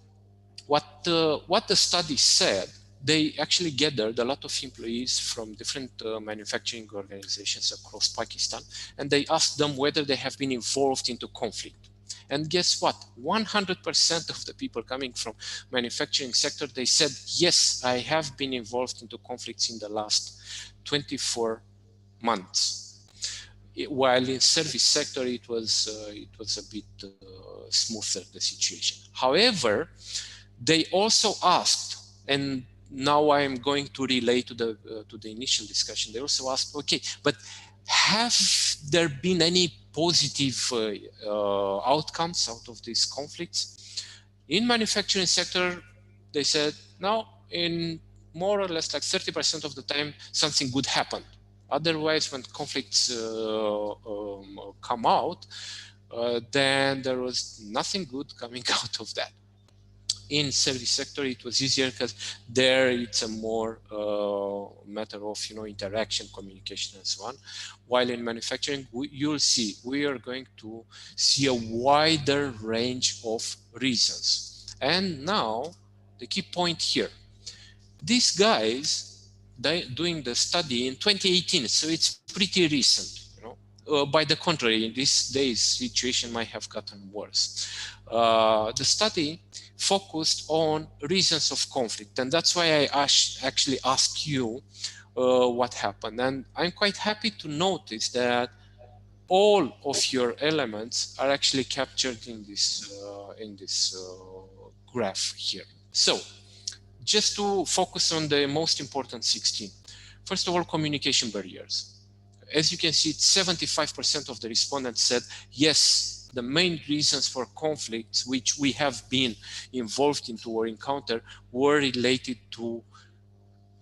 what the study said, they actually gathered a lot of employees from different manufacturing organizations across Pakistan, and they asked them whether they have been involved into conflict. And guess what? 100% of the people coming from manufacturing sector, they said, yes, I have been involved into conflicts in the last 24 months. While in service sector, it was a bit smoother, the situation. However, they also asked, and now I am going to relate to the initial discussion. They also asked, okay, but have there been any positive outcomes out of these conflicts? In manufacturing sector, they said, no, in more or less like 30% of the time, something good happened. Otherwise, when conflicts come out, then there was nothing good coming out of that. In service sector, it was easier because there it's a more matter of interaction, communication, and so on. While in manufacturing, you'll see we are going to see a wider range of reasons. And now the key point here: these guys doing the study in 2018, so it's pretty recent. By the contrary, in these days, situation might have gotten worse. The study focused on reasons of conflict, and that's why I actually asked you what happened. And I'm quite happy to notice that all of your elements are actually captured in this graph here. So just to focus on the most important 16. First of all, communication barriers. As you can see, 75% of the respondents said, yes, the main reasons for conflicts which we have been involved into or encounter were related to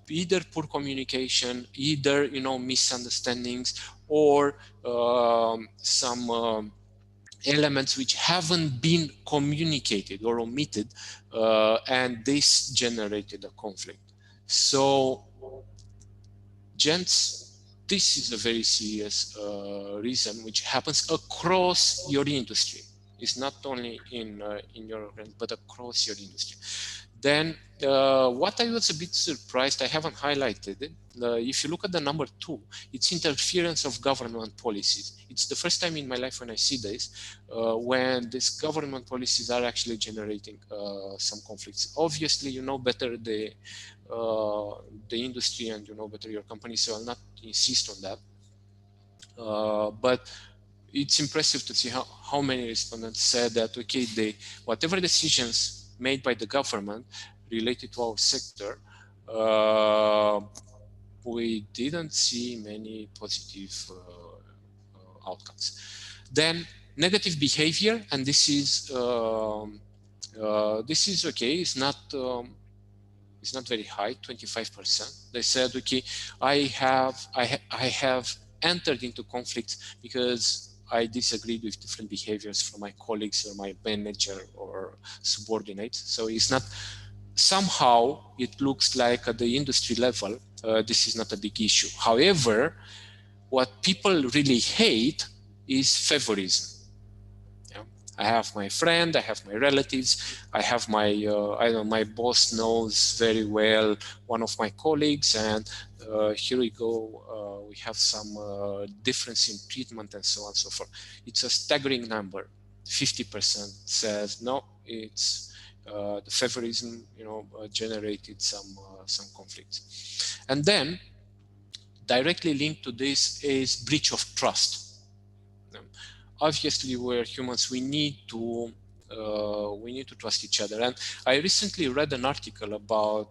either poor communication, either misunderstandings, or some elements which haven't been communicated or omitted, and this generated a conflict. So, gents, this is a very serious reason which happens across your industry. It's not only in your organization, but across your industry. Then what I was a bit surprised, I haven't highlighted it. If you look at the number 2, it's interference of government policies. It's the first time in my life when I see this, when these government policies are actually generating some conflicts. Obviously, you know better the industry and you know better your company, so I'll not insist on that. But it's impressive to see how many respondents said that, okay, whatever decisions made by the government related to our sector, we didn't see many positive outcomes. Then negative behavior, and this is okay. It's not very high, 25%. They said, okay, I have entered into conflicts because I disagreed with different behaviors from my colleagues or my manager or subordinates. So it's not, somehow it looks like at the industry level, this is not a big issue. However, what people really hate is favorism. Yeah. I have my friend, I have my relatives, I have my, I don't know, my boss knows very well one of my colleagues, and here we go, we have some difference in treatment and so on and so forth. It's a staggering number. 50% says no, it's the favorism, generated some conflicts. And then directly linked to this is breach of trust. Obviously, we're humans. We need to trust each other. And I recently read an article about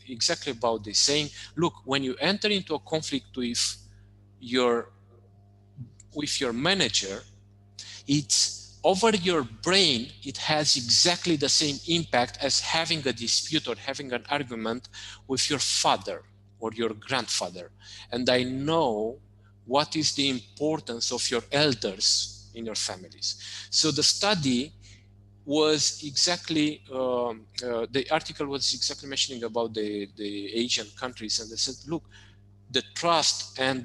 exactly about this, saying, look, when you enter into a conflict with your manager, it's over your brain. It has exactly the same impact as having a dispute or having an argument with your father or your grandfather. And I know what is the importance of your elders in your families. So the study was exactly, the article was exactly mentioning about the Asian countries, and they said, look, the trust and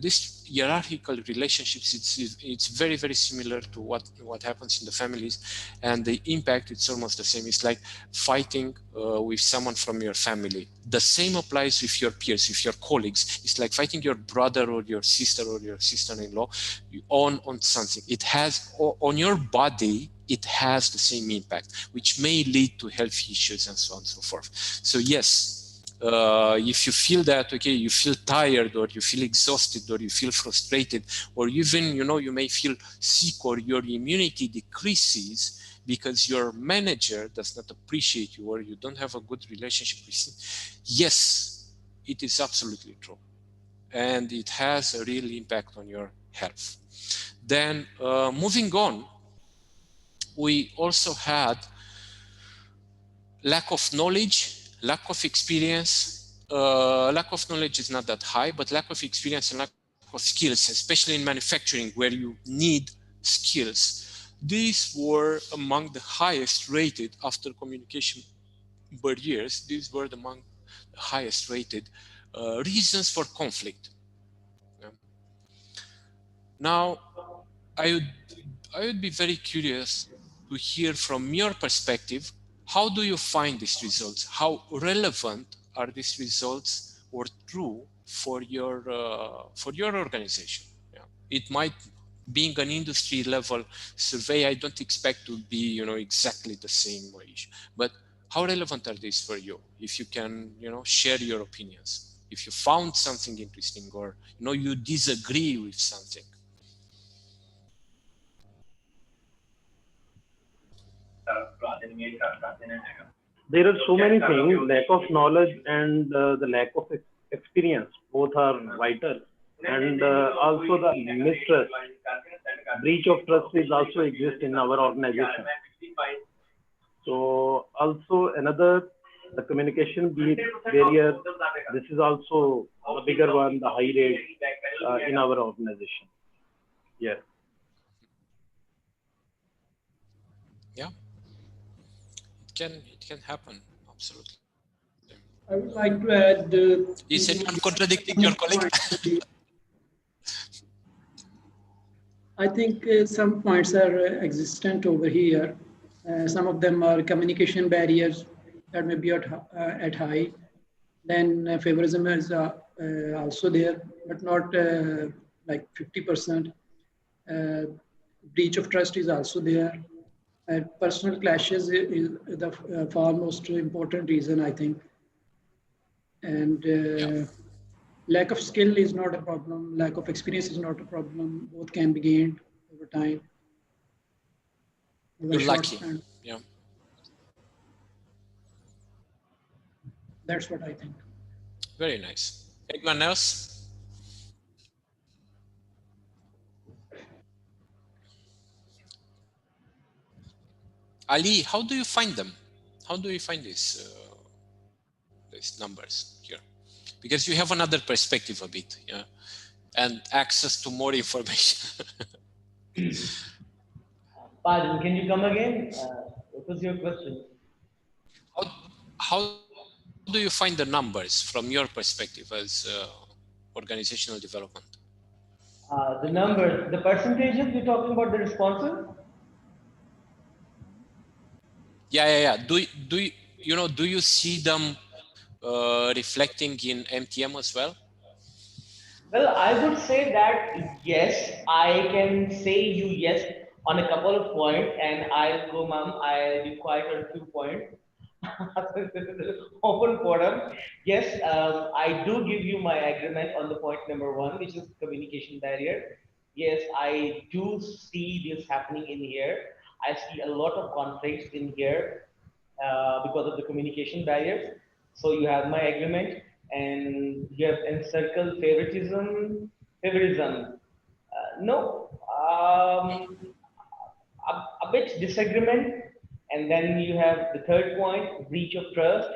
this hierarchical relationships, it's very, very similar to what happens in the families, and the impact, it's almost the same. It's like fighting with someone from your family. The same applies with your peers, with your colleagues. It's like fighting your brother or your sister-in-law on something. It has on your body, it has the same impact, which may lead to health issues and so on and so forth. So yes, if you feel that, okay, you feel tired, or you feel exhausted, or you feel frustrated, or even, you may feel sick, or your immunity decreases because your manager does not appreciate you, or you don't have a good relationship with him, yes, it is absolutely true. And it has a real impact on your health. Then moving on, we also had lack of knowledge, lack of experience. Lack of knowledge is not that high, but lack of experience and lack of skills, especially in manufacturing where you need skills. These were among the highest rated after communication barriers. These were among the highest rated reasons for conflict. Yeah. Now, I would be very curious to hear from your perspective, how do you find these results? How relevant are these results or true for your organization? Yeah. It might, being an industry level survey, I don't expect to be, exactly the same issue, but how relevant are these for you? If you can, share your opinions, if you found something interesting, or, you disagree with something. There are so many things. Lack of knowledge and the lack of experience, both are vital. And also the mistrust, breach of trust is also exist in our organization. So also another, the communication barrier. This is also the bigger one, the high rate in our organization. Yeah. Yeah, it can happen, absolutely. I would like to add. Is anyone contradicting your colleague? I think some points are existent over here. Some of them are communication barriers that may be at high. Then favorism is also there, but not like 50%. Breach of trust is also there. Personal clashes is the far most important reason, I think. And Yeah. lack of skill is not a problem. Lack of experience is not a problem. Both can be gained over time. Over You're short lucky. span. Yeah. That's what I think. Very nice. Anyone else? Ali, how do you find them? How do you find these numbers here? Because you have another perspective a bit, yeah, and access to more information. Pardon, can you come again? What was your question? How do you find the numbers from your perspective as organizational development? The numbers, the percentages, you're talking about the responses? Yeah. Do you see them reflecting in MTM as well? Well, I would say that yes, I can say you yes on a couple of points, and I'll go, ma'am. I'll be quiet on 2 points. Open forum. Yes, I do give you my agreement on the point number one, which is communication barrier. Yes, I do see this happening in here. I see a lot of conflicts in here because of the communication barriers. So you have my agreement, and you have encircled favoritism. Favoritism. No, a bit disagreement, and then you have the third point, breach of trust.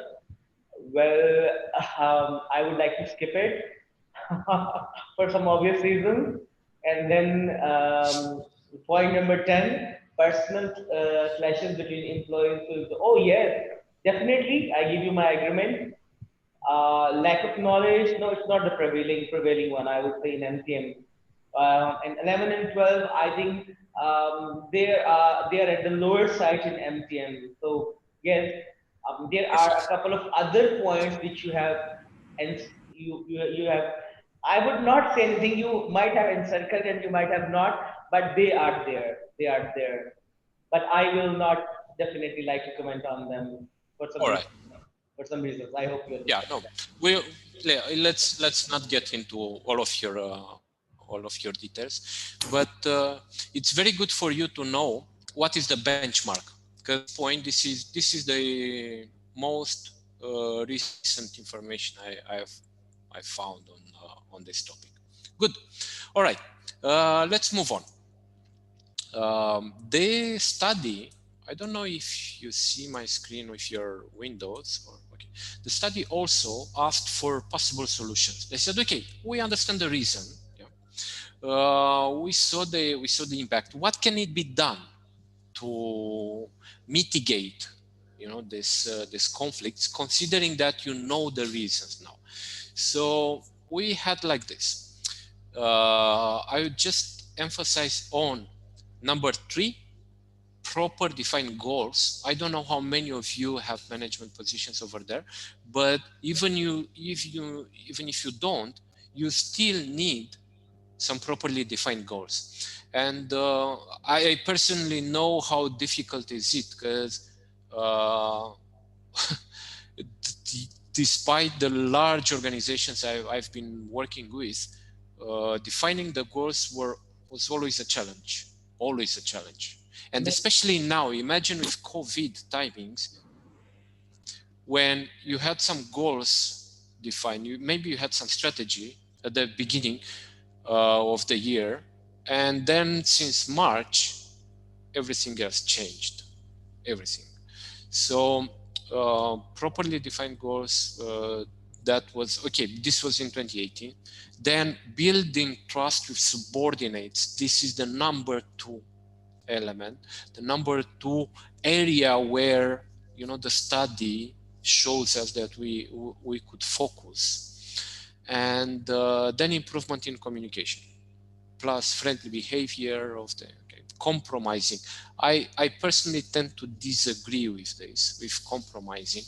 Well, I would like to skip it for some obvious reasons. And then point number 10, personal clashes between employees. Oh yes, definitely, I give you my agreement. Lack of knowledge, no, it's not the prevailing one. I would say in MCM, and 11 and 12, I think they are at the lower side in MCM. So yes, there are a couple of other points which you have, and you have. I would not say anything. You might have encircled and you might have not, but they are there. They are there. But I will not definitely like to comment on them for some All reason. right. For some reasons, I hope you Yeah, understand. no, we let's not get into all of your details, but it's very good for you to know what is the benchmark, because point this is the most recent information I found on this topic. Good. All right, let's move on. The study, I don't know if you see my screen with your windows or okay. The study also asked for possible solutions. They said, okay, we understand the reason. Yeah. We saw the impact. What can it be done to mitigate, you know, this conflicts, considering that you know the reasons now? So we had like this. I would just emphasize on number 3, proper defined goals. I don't know how many of you have management positions over there, but even if you don't, you still need some properly defined goals. And I personally know how difficult is it, because despite the large organizations I've been working with, defining the goals was always a challenge, And especially now, imagine with COVID timings, when you had some goals defined, maybe you had some strategy at the beginning of the year, and then since March, everything has changed, everything. So properly defined goals, that was, okay, this was in 2018. Then building trust with subordinates. This is the number 2 element, the number 2 area where, you know, the study shows us that we could focus. And then improvement in communication, plus friendly behavior of the compromising. I personally tend to disagree with this, with compromising,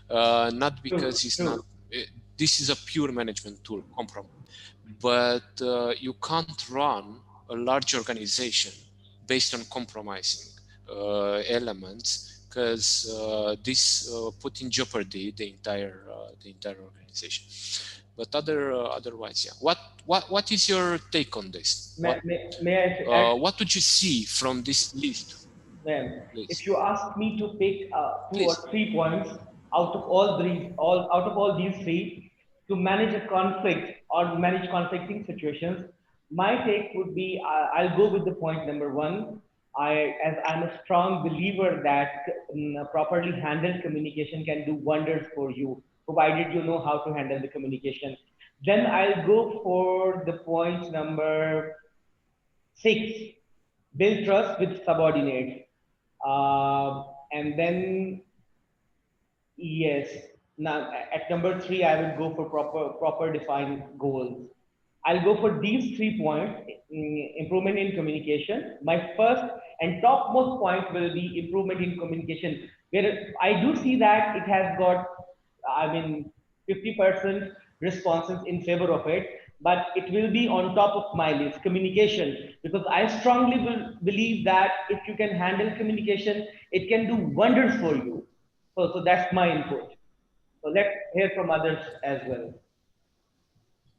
not because it's not, this is a pure management tool, compromise, but you can't run a large organization based on compromising elements, because this put in jeopardy the entire organization. But otherwise, yeah. What is your take on this? May I add? What would you see from this list? Ma'am, if Please. you ask me to pick 2 or Please. 3 points out of all these three, to manage a conflict or manage conflicting situations, my take would be I'll go with the point number 1. As I'm a strong believer that properly handled communication can do wonders for you, provided you know how to handle the communication. Then I'll go for the point number 6, build trust with subordinates. And then, yes, now at number 3, I would go for proper defined goals. I'll go for these 3 points, improvement in communication. My first and topmost point will be improvement in communication, where I do see that it has got, I mean, 50% responses in favor of it, but it will be on top of my list, communication, because I strongly believe that if you can handle communication, it can do wonders for you. So that's my input. So let's hear from others as well.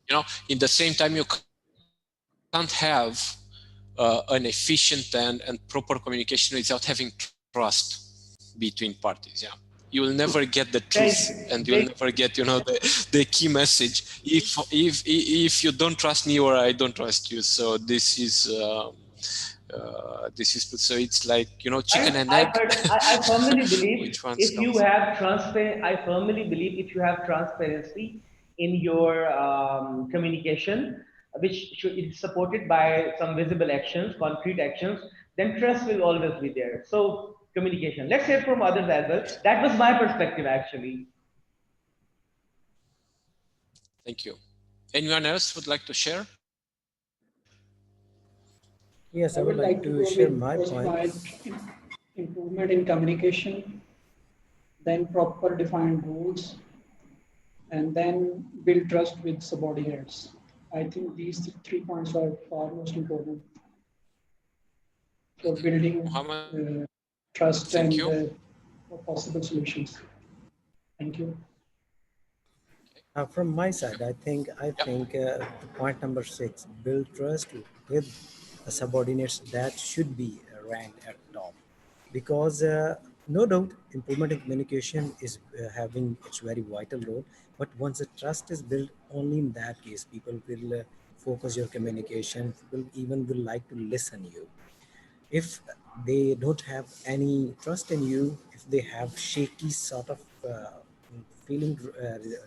You know, in the same time, you can't have an efficient and proper communication without having trust between parties. Yeah, you will never get the truth, and you'll never get, you know, the key message if you don't trust me or I don't trust you. So this is so it's like, you know, chicken and egg. I firmly believe Which one's if you comes? have I firmly believe if you have transparency in your communication, which should is supported by some visible actions, concrete actions, then trust will always be there. So communication. Let's hear from others as well. That was my perspective actually. Thank you. Anyone else would like to share? Yes, I I would would like like to to go share with my first point. point, improvement in communication, then proper defined rules, and then build trust with subordinates. I think these three points are far most important for building Mohammed, trust thank you. and possible solutions. Thank you. From my side, I think the point number 6, build trust with the subordinates, that should be ranked at top, because no doubt improvement in communication is having its very vital role. But once the trust is built, only in that case people will focus your communication, will even will like to listen you. If they don't have any trust in you, if they have shaky sort of feeling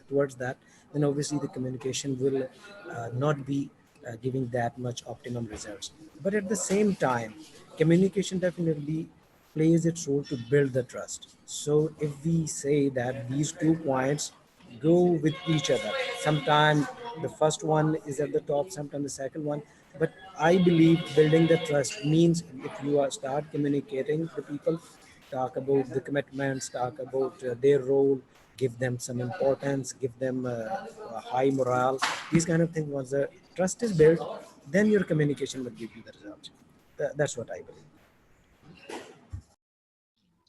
towards that, then obviously the communication will not be giving that much optimum results. But at the same time, communication definitely plays its role to build the trust. So if we say that these 2 points go with each other, sometimes the first one is at the top, sometimes the second one. But I believe building the trust means, if you are start communicating the people, talk about the commitments, talk about their role, give them some importance, give them a high morale, these kind of things. Once the trust is built, then your communication will give you the result. That's what I believe.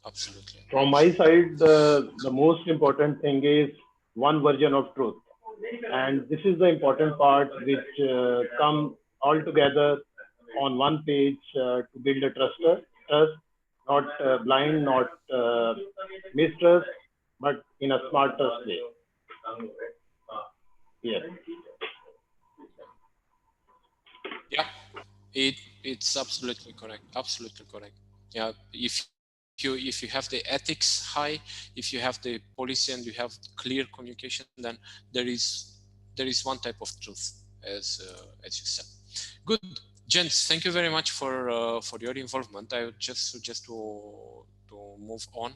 Absolutely. From my side, the most important thing is one version of truth. And this is the important part which come all together on one page to build a trust, not blind, not mistrust, but in a smart trust way. Yes. Yeah, it's absolutely correct. Absolutely correct. Yeah, if you have the ethics high, if you have the policy and you have clear communication, then there is one type of truth, as you said. Good, gents. Thank you very much for your involvement. I would just suggest to move on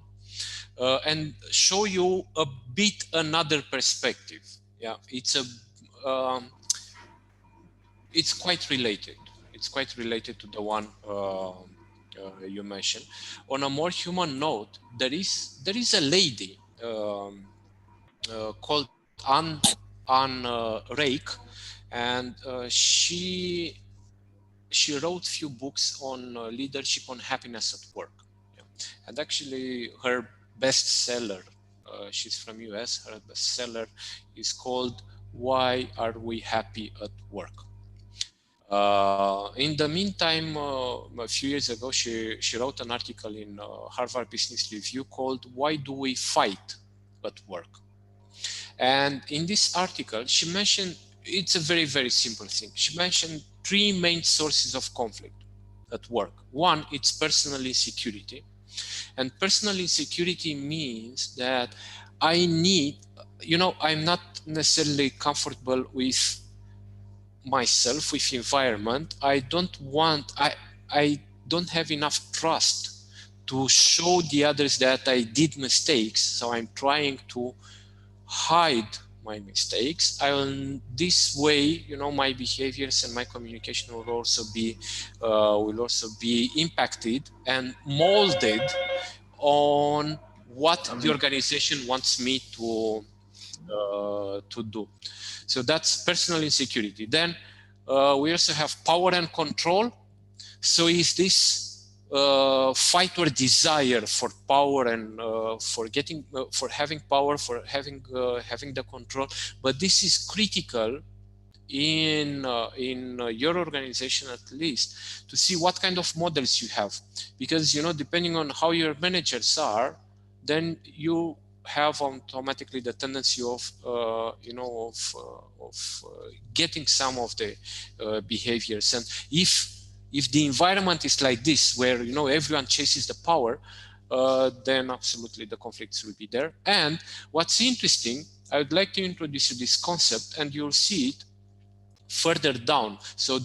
and show you a bit another perspective. Yeah, it's quite related. It's quite related to the one you mentioned. On a more human note, there is a lady called Anne Rake, and she wrote few books on leadership, on happiness at work. Yeah. And actually, her bestseller, she's from US, her bestseller is called "Why Are We Happy at Work?" In the meantime, a few years ago, she wrote an article in Harvard Business Review called "Why Do We Fight at Work?" And in this article, she mentioned, it's a very, very simple thing. She mentioned 3 main sources of conflict at work. One, it's personal insecurity. And personal insecurity means that I need, I'm not necessarily comfortable with myself, with environment. I don't have enough trust to show the others that I did mistakes. So I'm trying to hide my mistakes. This way, my behaviors and my communication will also be impacted and molded on what the organization wants me to do. So that's personal insecurity. Then we also have power and control. So is this fight or desire for power and for having power, for having the control. But this is critical in your organization, at least, to see what kind of models you have, because depending on how your managers are, then you have automatically the tendency of getting some of the behaviors. And if the environment is like this, where everyone chases the power, then absolutely the conflicts will be there. And what's interesting, I would like to introduce you this concept, and you'll see it further down. So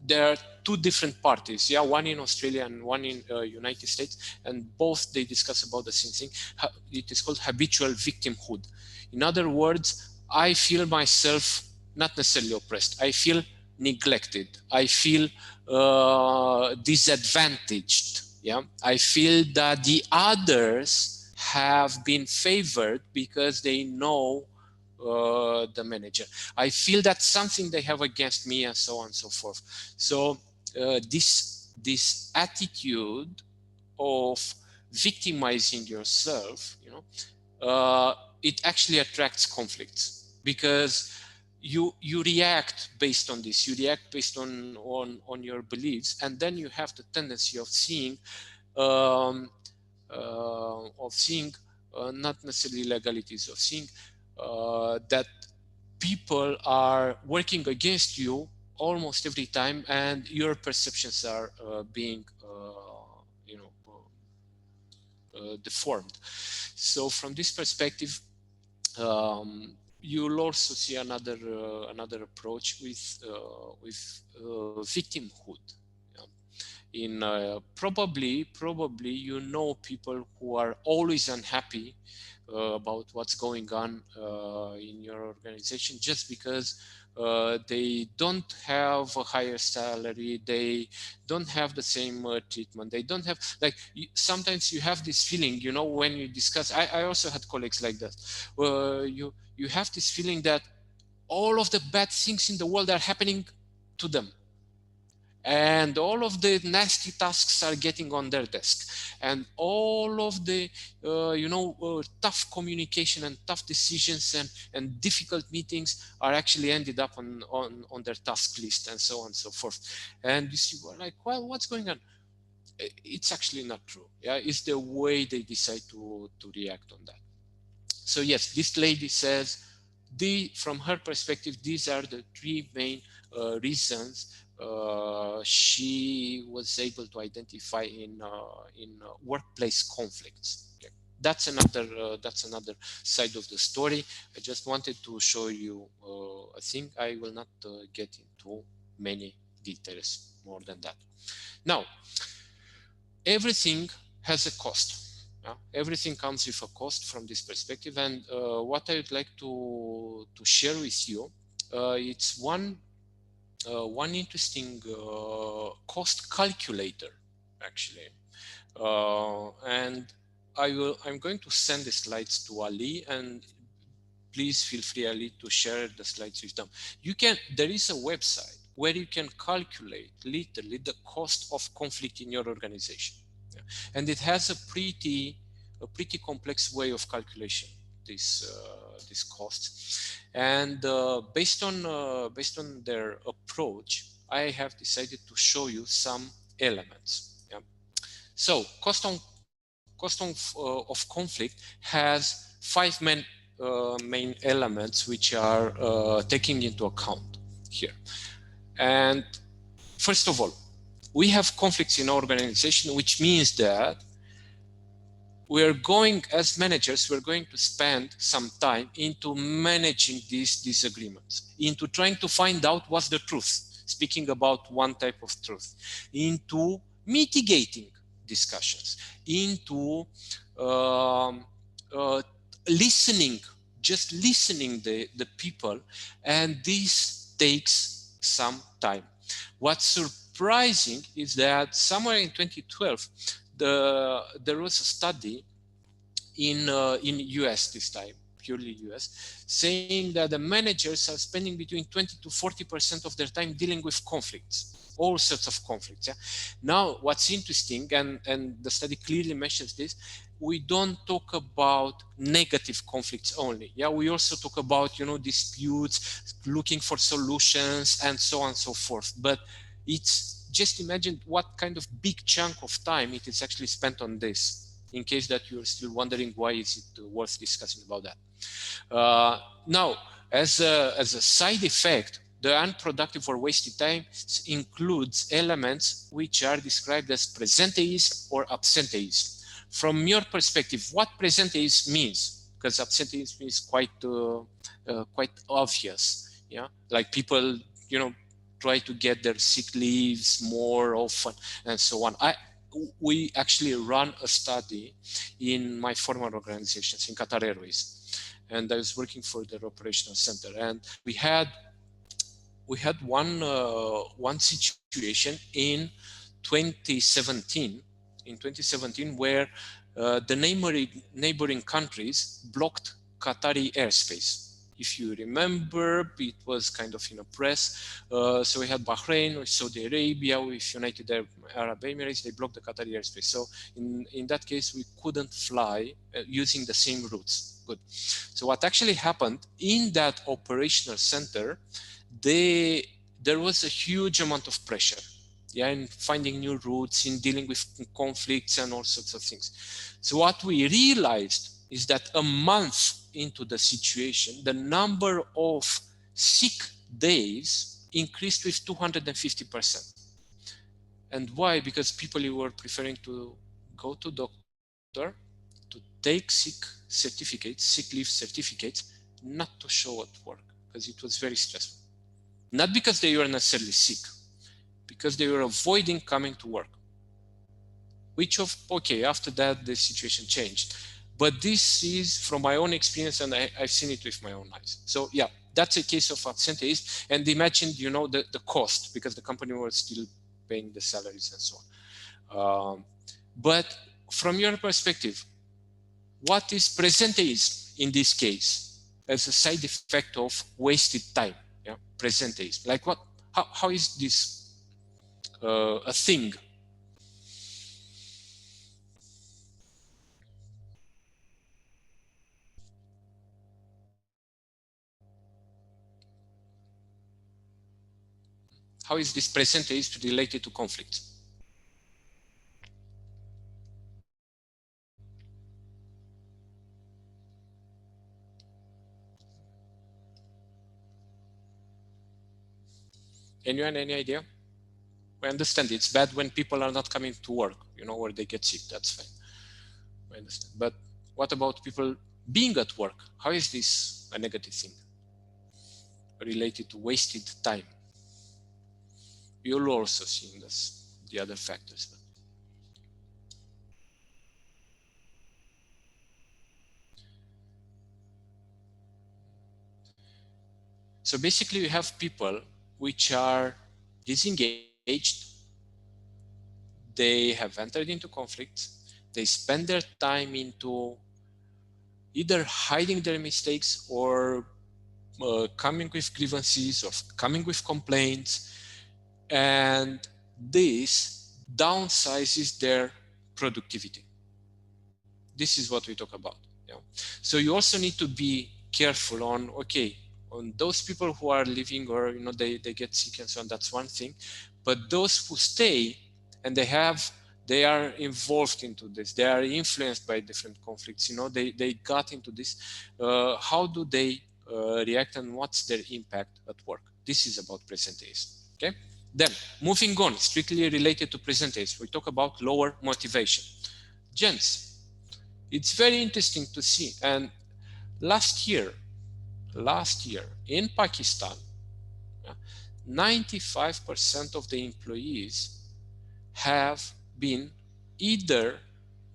there are two different parties, yeah, one in Australia and one in United States, and both they discuss about the same thing. It is called habitual victimhood. In other words, I feel myself not necessarily oppressed. I feel neglected. I feel disadvantaged. Yeah, I feel that the others have been favored because they know the manager. I feel that's something they have against me, and so on and so forth. So this attitude of victimizing yourself, it actually attracts conflicts, because you react based on this. You react based on your beliefs, and then you have the tendency of seeing not necessarily legalities, of seeing that people are working against you almost every time, and your perceptions are being deformed. So from this perspective, you'll also see another approach with victimhood. In probably people who are always unhappy about what's going on in your organization, just because they don't have a higher salary, they don't have the same treatment, they don't have, like, sometimes you have this feeling, when you discuss, I also had colleagues like that, you have this feeling that all of the bad things in the world are happening to them, and all of the nasty tasks are getting on their desk, and all of the tough communication and tough decisions and difficult meetings are actually ended up on their task list, and so on and so forth. And you see, well, like, well, what's going on? It's actually not true. Yeah, it's the way they decide to react on that. So yes, this lady says, from her perspective, these are the three main reasons she was able to identify in workplace conflicts. Okay. That's another side of the story. I just wanted to show you a thing. I will not get into many details more than that. Now, everything has a cost. Everything comes with a cost from this perspective, and what I would like to share with you, it's one interesting cost calculator, actually, and I'm going to send the slides to Ali, and please feel free, Ali, to share the slides with them. There is a website where you can calculate literally the cost of conflict in your organization. Yeah. And it has a pretty complex way of calculation, this cost. And based on their approach, I have decided to show you some elements. Yeah. So cost of conflict has five main elements which are taken into account here. And first of all, we have conflicts in our organization, which means that as managers, we're going to spend some time into managing these disagreements, into trying to find out what's the truth, speaking about one type of truth, into mitigating discussions, into listening, just listening the people, and this takes some time. What's surprising is that somewhere in 2012, there was a study in US this time, purely US, saying that the managers are spending between 20 to 40% of their time dealing with conflicts, all sorts of conflicts. Yeah? Now, what's interesting, and the study clearly mentions this, we don't talk about negative conflicts only. Yeah, we also talk about disputes, looking for solutions, and so on and so forth. But it's just imagine what kind of big chunk of time it is actually spent on this, in case that you're still wondering why is it worth discussing about that. Now, as a side effect, the unproductive or wasted time includes elements which are described as presenteeism or absenteeism. From your perspective, what presenteeism means? Because absenteeism is quite obvious. Yeah, like people, try to get their sick leaves more often, and so on. We actually run a study in my former organizations in Qatar Airways, and I was working for their operational center, and we had one situation in 2017 where the neighboring countries blocked Qatari airspace. If you remember, it was kind of in a press. So we had Bahrain with Saudi Arabia, with United Arab Emirates, they blocked the Qatari airspace. So in that case, we couldn't fly using the same routes. Good. So what actually happened in that operational center, there was a huge amount of pressure, in finding new routes, in dealing with conflicts and all sorts of things. So what we realized is that a month into the situation, the number of sick days increased with 250%. And why? Because people were preferring to go to doctor, to take sick leave certificates, not to show at work, because it was very stressful. Not because they were necessarily sick, because they were avoiding coming to work. After that, the situation changed. But this is from my own experience, and I've seen it with my own eyes. So yeah, that's a case of absenteeism. And imagine, the cost, because the company was still paying the salaries and so on. But from your perspective, what is presenteeism in this case as a side effect of wasted time? Yeah, presenteeism. Like what? How is this a thing? How is this presenteeism related to conflict? Anyone, any idea? I understand it's bad when people are not coming to work, where they get sick, that's fine. I understand. But what about people being at work? How is this a negative thing related to wasted time? You'll also see this, the other factors. But so basically you have people which are disengaged, they have entered into conflict, they spend their time into either hiding their mistakes or coming with grievances or coming with complaints, and this downsizes their productivity. This is what we talk about. So you also need to be careful on those people who are leaving, or they get sick and so on. That's one thing, but those who stay and they are involved into this, they are influenced by different conflicts, they got into this, how do they react, and what's their impact at work? This is about presenteeism. Okay, then moving on, strictly related to presenteeism, we talk about lower motivation. Gents, it's very interesting to see. And last year in Pakistan, 95% of the employees have been either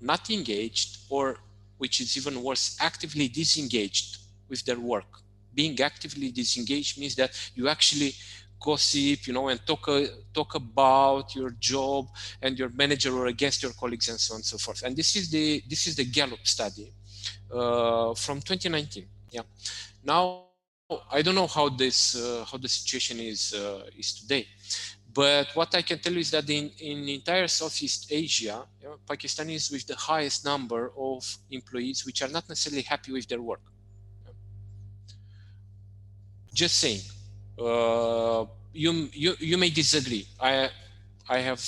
not engaged, or, which is even worse, actively disengaged with their work. Being actively disengaged means that you actually gossip, and talk about your job and your manager, or against your colleagues, and so on and so forth. And this is the Gallup study from 2019. Yeah. Now I don't know how the situation is today, but what I can tell you is that in entire Southeast Asia, Pakistan is with the highest number of employees which are not necessarily happy with their work. Just saying. You may disagree. I have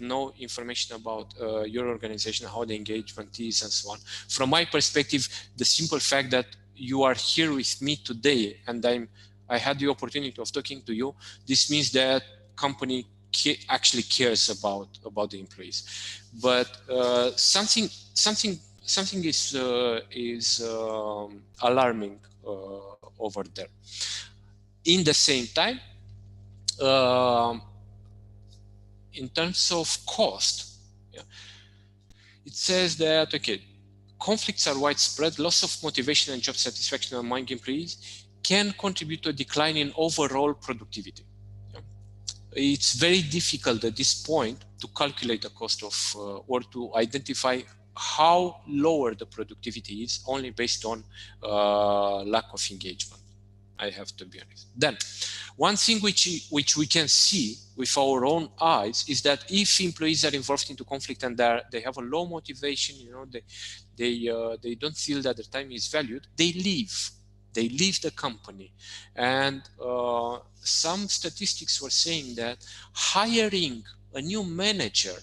no information about your organization, how the engagement is, and so on. From my perspective, the simple fact that you are here with me today, and I had the opportunity of talking to you, this means that company actually cares about the employees. But something is alarming over there. In the same time, in terms of cost, yeah, it says that, okay, conflicts are widespread, loss of motivation and job satisfaction among employees can contribute to a decline in overall productivity. Yeah. It's very difficult at this point to calculate the cost of or to identify how lower the productivity is only based on lack of engagement. I have to be honest. Then, one thing which we can see with our own eyes is that if employees are involved into conflict and they have a low motivation, you know, they don't feel that their time is valued, they leave. They leave the company. And some statistics were saying that hiring a new manager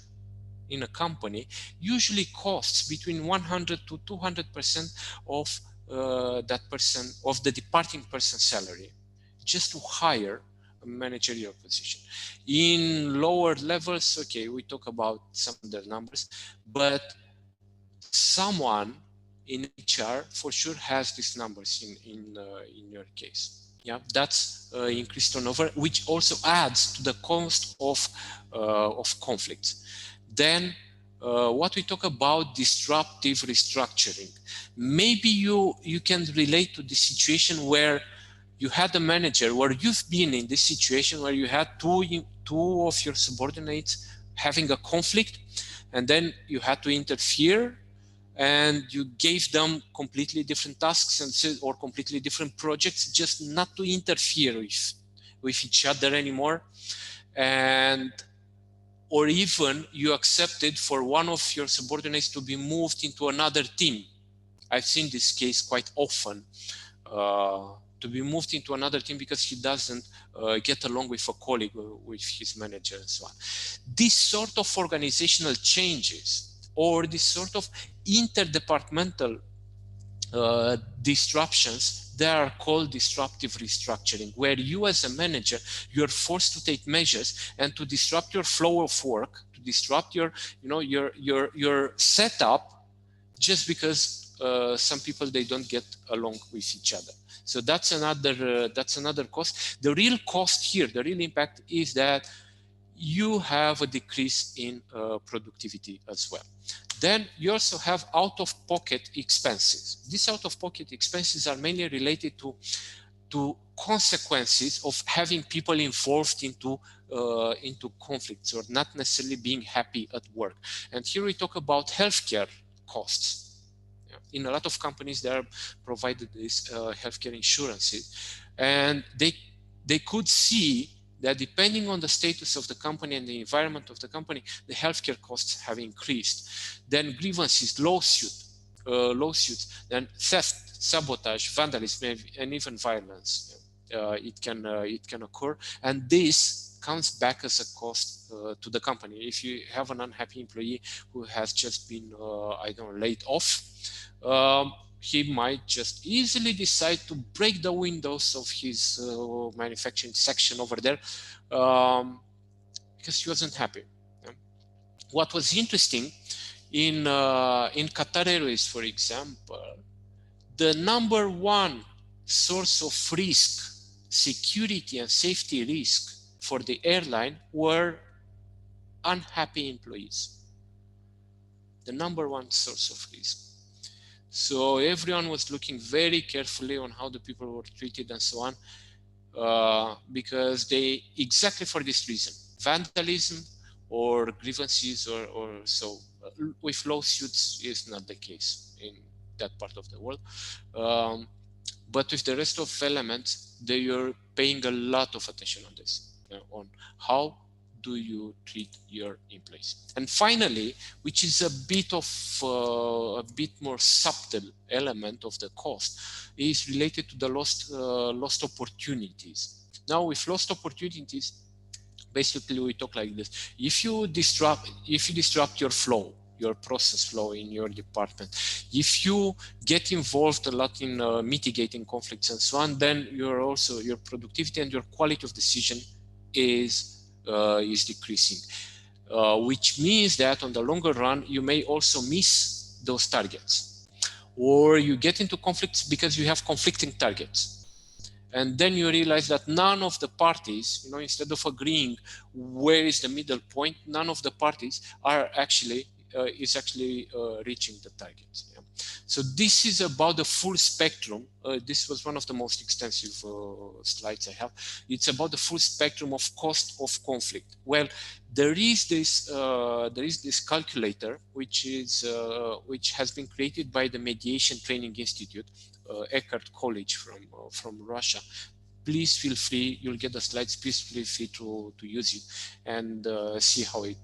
in a company usually costs between 100 to 200% of that person, of the departing person's salary, just to hire a managerial position. In lower levels, okay, we talk about some other numbers, but someone in HR for sure has these numbers in your case. Yeah, that's increased turnover, which also adds to the cost of conflicts. Then what we talk about disruptive restructuring. Maybe you can relate to the situation where you had a manager, or you've been in this situation where you had two of your subordinates having a conflict, and then you had to interfere, and you gave them completely different tasks or completely different projects, just not to interfere with each other anymore. And or even you accepted for one of your subordinates to be moved into another team. I've seen this case quite often, to be moved into another team because he doesn't get along with a colleague, with his manager and so on. This sort of organizational changes, or this sort of interdepartmental disruptions, they are called disruptive restructuring, where you as a manager, you're forced to take measures and to disrupt your flow of work, to disrupt your, you know, your setup, just because some people, they don't get along with each other. So that's another cost. The real cost here, the real impact is that you have a decrease in productivity as well. Then you also have out-of-pocket expenses. These out-of-pocket expenses are mainly related to consequences of having people involved into conflicts, or not necessarily being happy at work. And here we talk about healthcare costs. In a lot of companies, they are provided these healthcare insurances, and they could see that depending on the status of the company and the environment of the company, the healthcare costs have increased. Then grievances, lawsuits, then theft, sabotage, vandalism, and even violence. It can occur, and this comes back as a cost to the company. If you have an unhappy employee who has just been, I don't know, laid off, he might just easily decide to break the windows of his manufacturing section over there because he wasn't happy. What was interesting in Qatar Airways, for example, the number one source of risk, security and safety risk for the airline, were unhappy employees. The number one source of risk. So everyone was looking very carefully on how the people were treated and so on, because exactly for this reason, vandalism or grievances or so, with lawsuits is not the case in that part of the world. But with the rest of elements, they are paying a lot of attention on this, on how do you treat your employees. And finally, which is a bit more subtle element of the cost, is related to the lost opportunities. Now, with lost opportunities, basically we talk like this: if you disrupt your flow, your process flow in your department, if you get involved a lot in mitigating conflicts and so on, then your productivity and your quality of decision is decreasing, which means that on the longer run, you may also miss those targets, or you get into conflicts because you have conflicting targets. And then you realize that none of the parties, instead of agreeing where is the middle point, none of the parties are actually reaching the targets. Yeah? So this is about the full spectrum. This was one of the most extensive slides I have. It's about the full spectrum of cost of conflict. Well, there is this calculator which has been created by the Mediation Training Institute, Eckhart College from Russia. Please feel free. You'll get the slides. Please feel free to use it and see how it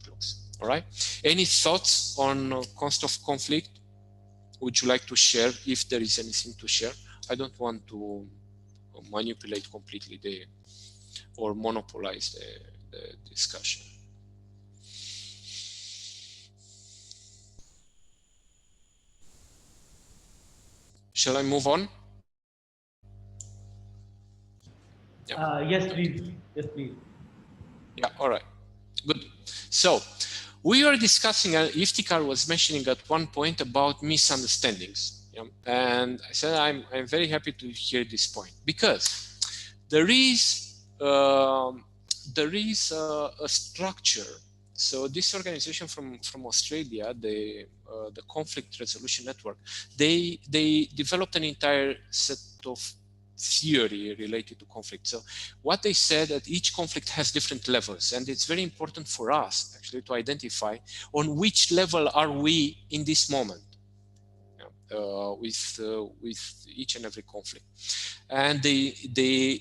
looks. All right. Any thoughts on cost of conflict? Would you like to share, if there is anything to share? I don't want to manipulate completely or monopolize the discussion. Shall I move on? Yeah. Yes, please. Yes, please. Yeah, all right. Good. So we were discussing, Iftikhar was mentioning at one point about misunderstandings. Yeah? And I said, I'm very happy to hear this point, because there is a structure. So this organization from Australia, the Conflict Resolution Network, they developed an entire set of theory related to conflict. So what they said, that each conflict has different levels, and it's very important for us actually to identify on which level are we in this moment with each and every conflict. And the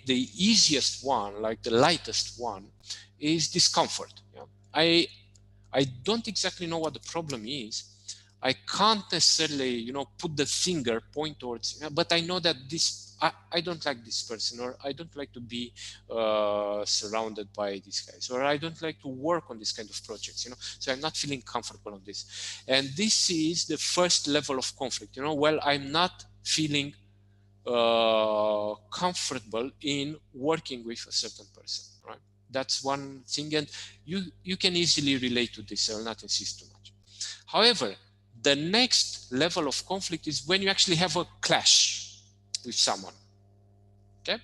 easiest one, like the lightest one, is discomfort. I don't exactly know what the problem is. I can't necessarily, put the finger, point towards, but I know that I don't like this person, or I don't like to be surrounded by these guys, or I don't like to work on this kind of projects, so I'm not feeling comfortable on this. And this is the first level of conflict, well, I'm not feeling comfortable in working with a certain person, right? That's one thing, and you can easily relate to this. I will not insist too much. However, the next level of conflict is when you actually have a clash with someone, okay?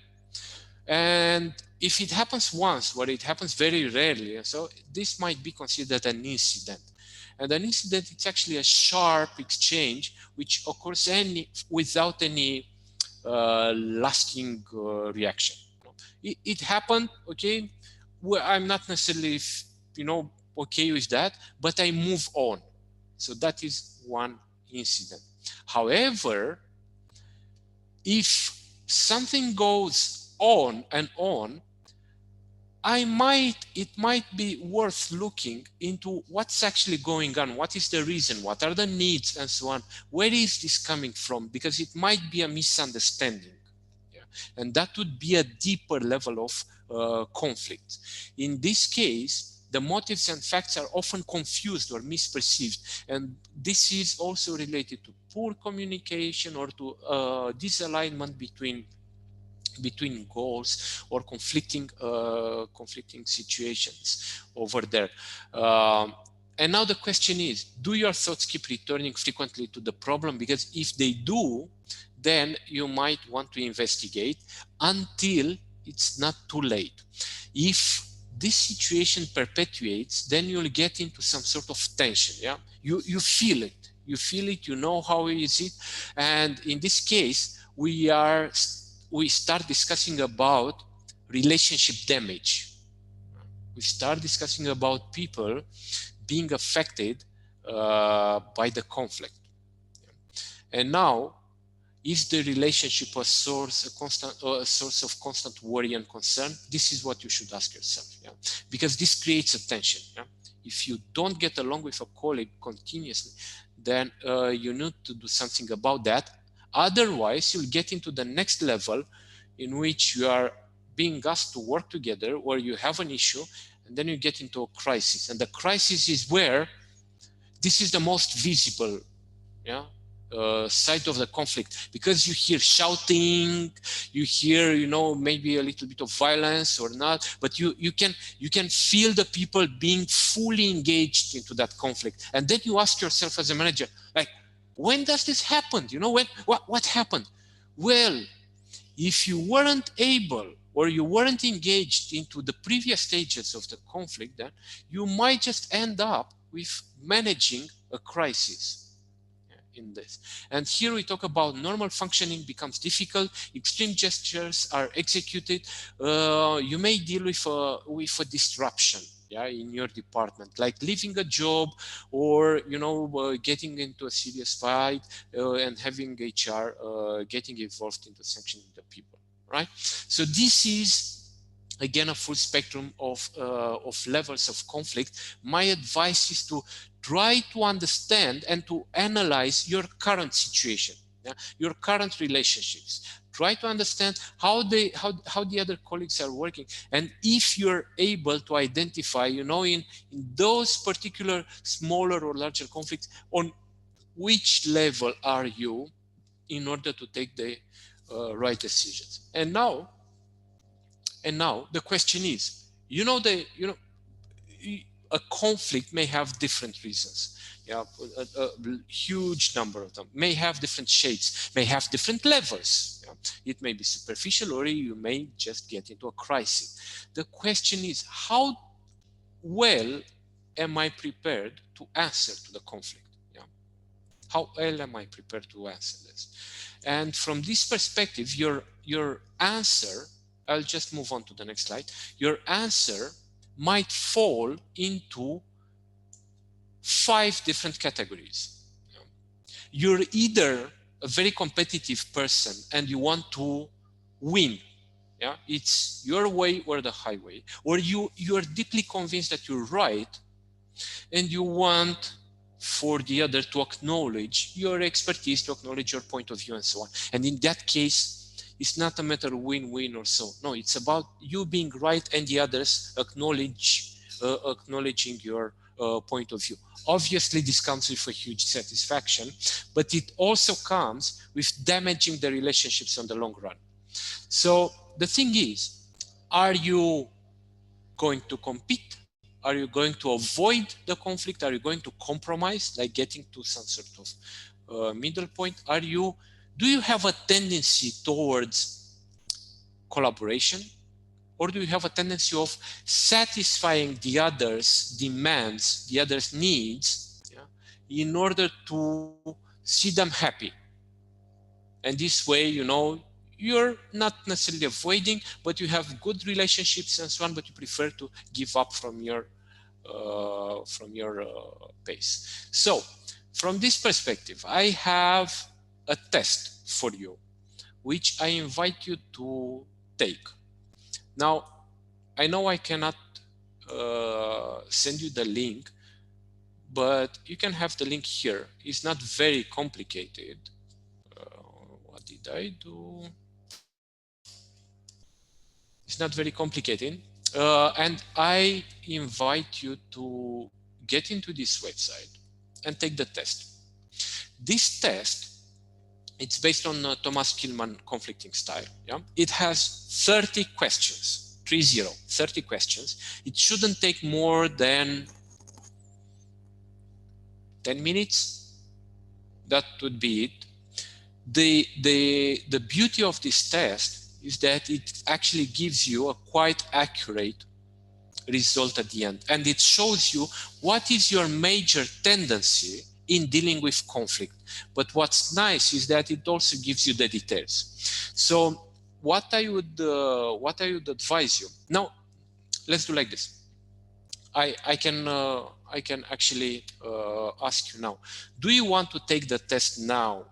And if it happens once, or it happens very rarely, so this might be considered an incident. And an incident, it's actually a sharp exchange which occurs without any lasting reaction. It happened, okay? Well, I'm not necessarily, okay with that, but I move on. So that is one incident. However, if something goes on and on, it might be worth looking into what's actually going on. What is the reason? What are the needs and so on? Where is this coming from? Because it might be a misunderstanding. Yeah? And that would be a deeper level of conflict. In this case, the motives and facts are often confused or misperceived. And this is also related to poor communication or to disalignment between goals or conflicting situations over there. And now the question is, do your thoughts keep returning frequently to the problem? Because if they do, then you might want to investigate until it's not too late. If this situation perpetuates, then you'll get into some sort of tension. Yeah, you feel it. You feel it. You know how is it, and in this case, we start discussing about relationship damage. We start discussing about people being affected by the conflict. And now, is the relationship a source of constant worry and concern? This is what you should ask yourself, yeah? Because this creates a tension. Yeah? If you don't get along with a colleague continuously, then you need to do something about that. Otherwise, you'll get into the next level in which you are being asked to work together, or you have an issue, and then you get into a crisis. And the crisis is where this is the most visible, yeah, side of the conflict, because you hear shouting, you hear, maybe a little bit of violence or not, but you can feel the people being fully engaged into that conflict. And then you ask yourself as a manager, like, when does this happen? What happened? Well, If you weren't able or you weren't engaged into the previous stages of the conflict, then you might just end up with managing a crisis in this. And here we talk about normal functioning becomes difficult, extreme gestures are executed, you may deal with a disruption, yeah, in your department, like leaving a job, or getting into a serious fight, and having HR getting involved into sanctioning the people, right? So this is again a full spectrum of levels of conflict. My advice is to try to understand and to analyze your current situation, yeah? Your current relationships. Try to understand how the other colleagues are working, and if you're able to identify, in those particular smaller or larger conflicts, on which level are you in order to take the right decisions. And now the question is, a conflict may have different reasons. Yeah, a huge number of them may have different shades, may have different levels. Yeah. It may be superficial, or you may just get into a crisis. The question is, how well am I prepared to answer to the conflict? Yeah. How well am I prepared to answer this? And from this perspective, your answer, I'll just move on to the next slide. Your answer might fall into 5 different categories. You're either a very competitive person and you want to win. Yeah, it's your way or the highway. Or you're deeply convinced that you're right, and you want for the other to acknowledge your expertise, to acknowledge your point of view, and so on. And in that case, it's not a matter of win-win or so. No, it's about you being right and the others acknowledging your point of view. Obviously, this comes with a huge satisfaction, but it also comes with damaging the relationships on the long run. So the thing is, are you going to compete? Are you going to avoid the conflict? Are you going to compromise, like getting to some sort of middle point? Do you have a tendency towards collaboration? Or do you have a tendency of satisfying the others' demands, the others' needs, yeah, in order to see them happy? And this way, you're not necessarily avoiding, but you have good relationships and so on, but you prefer to give up from your pace. So from this perspective, I have a test for you, which I invite you to take. Now, I know I cannot send you the link, but you can have the link here. It's not very complicated. What did I do? It's not very complicated. And I invite you to get into this website and take the test. This test, it's based on Thomas Kilmann conflicting style. Yeah? It has 30 questions, 30 questions. It shouldn't take more than 10 minutes. That would be it. The beauty of this test is that it actually gives you a quite accurate result at the end. And it shows you what is your major tendency in dealing with conflict. But what's nice is that it also gives you the details. So what I would advise you, now let's do like this. I can actually ask you now, do you want to take the test now?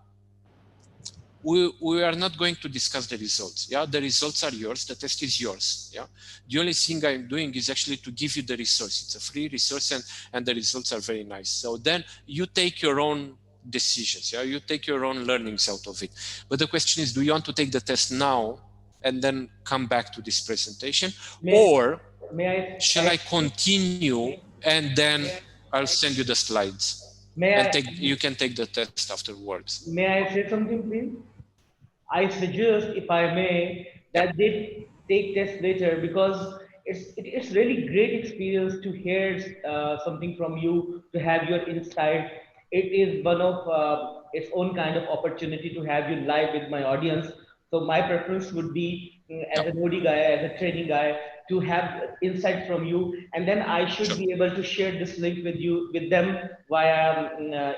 We are not going to discuss the results. Yeah, the results are yours. The test is yours. Yeah, the only thing I'm doing is actually to give you the resource. It's a free resource, and the results are very nice. So then you take your own decisions. Yeah, you take your own learnings out of it. But the question is, do you want to take the test now and then come back to this presentation, or shall I continue and then I'll send you the slides and you can take the test afterwards? May I say something, please? I suggest, if I may, Yep. that they take tests later, because it's really great experience to hear something from you, to have your insight. It is one of its own kind of opportunity to have you live with my audience. So my preference would be as an OD guy, as a training guy, to have insight from you, and then I should be able to share this link with you, with them via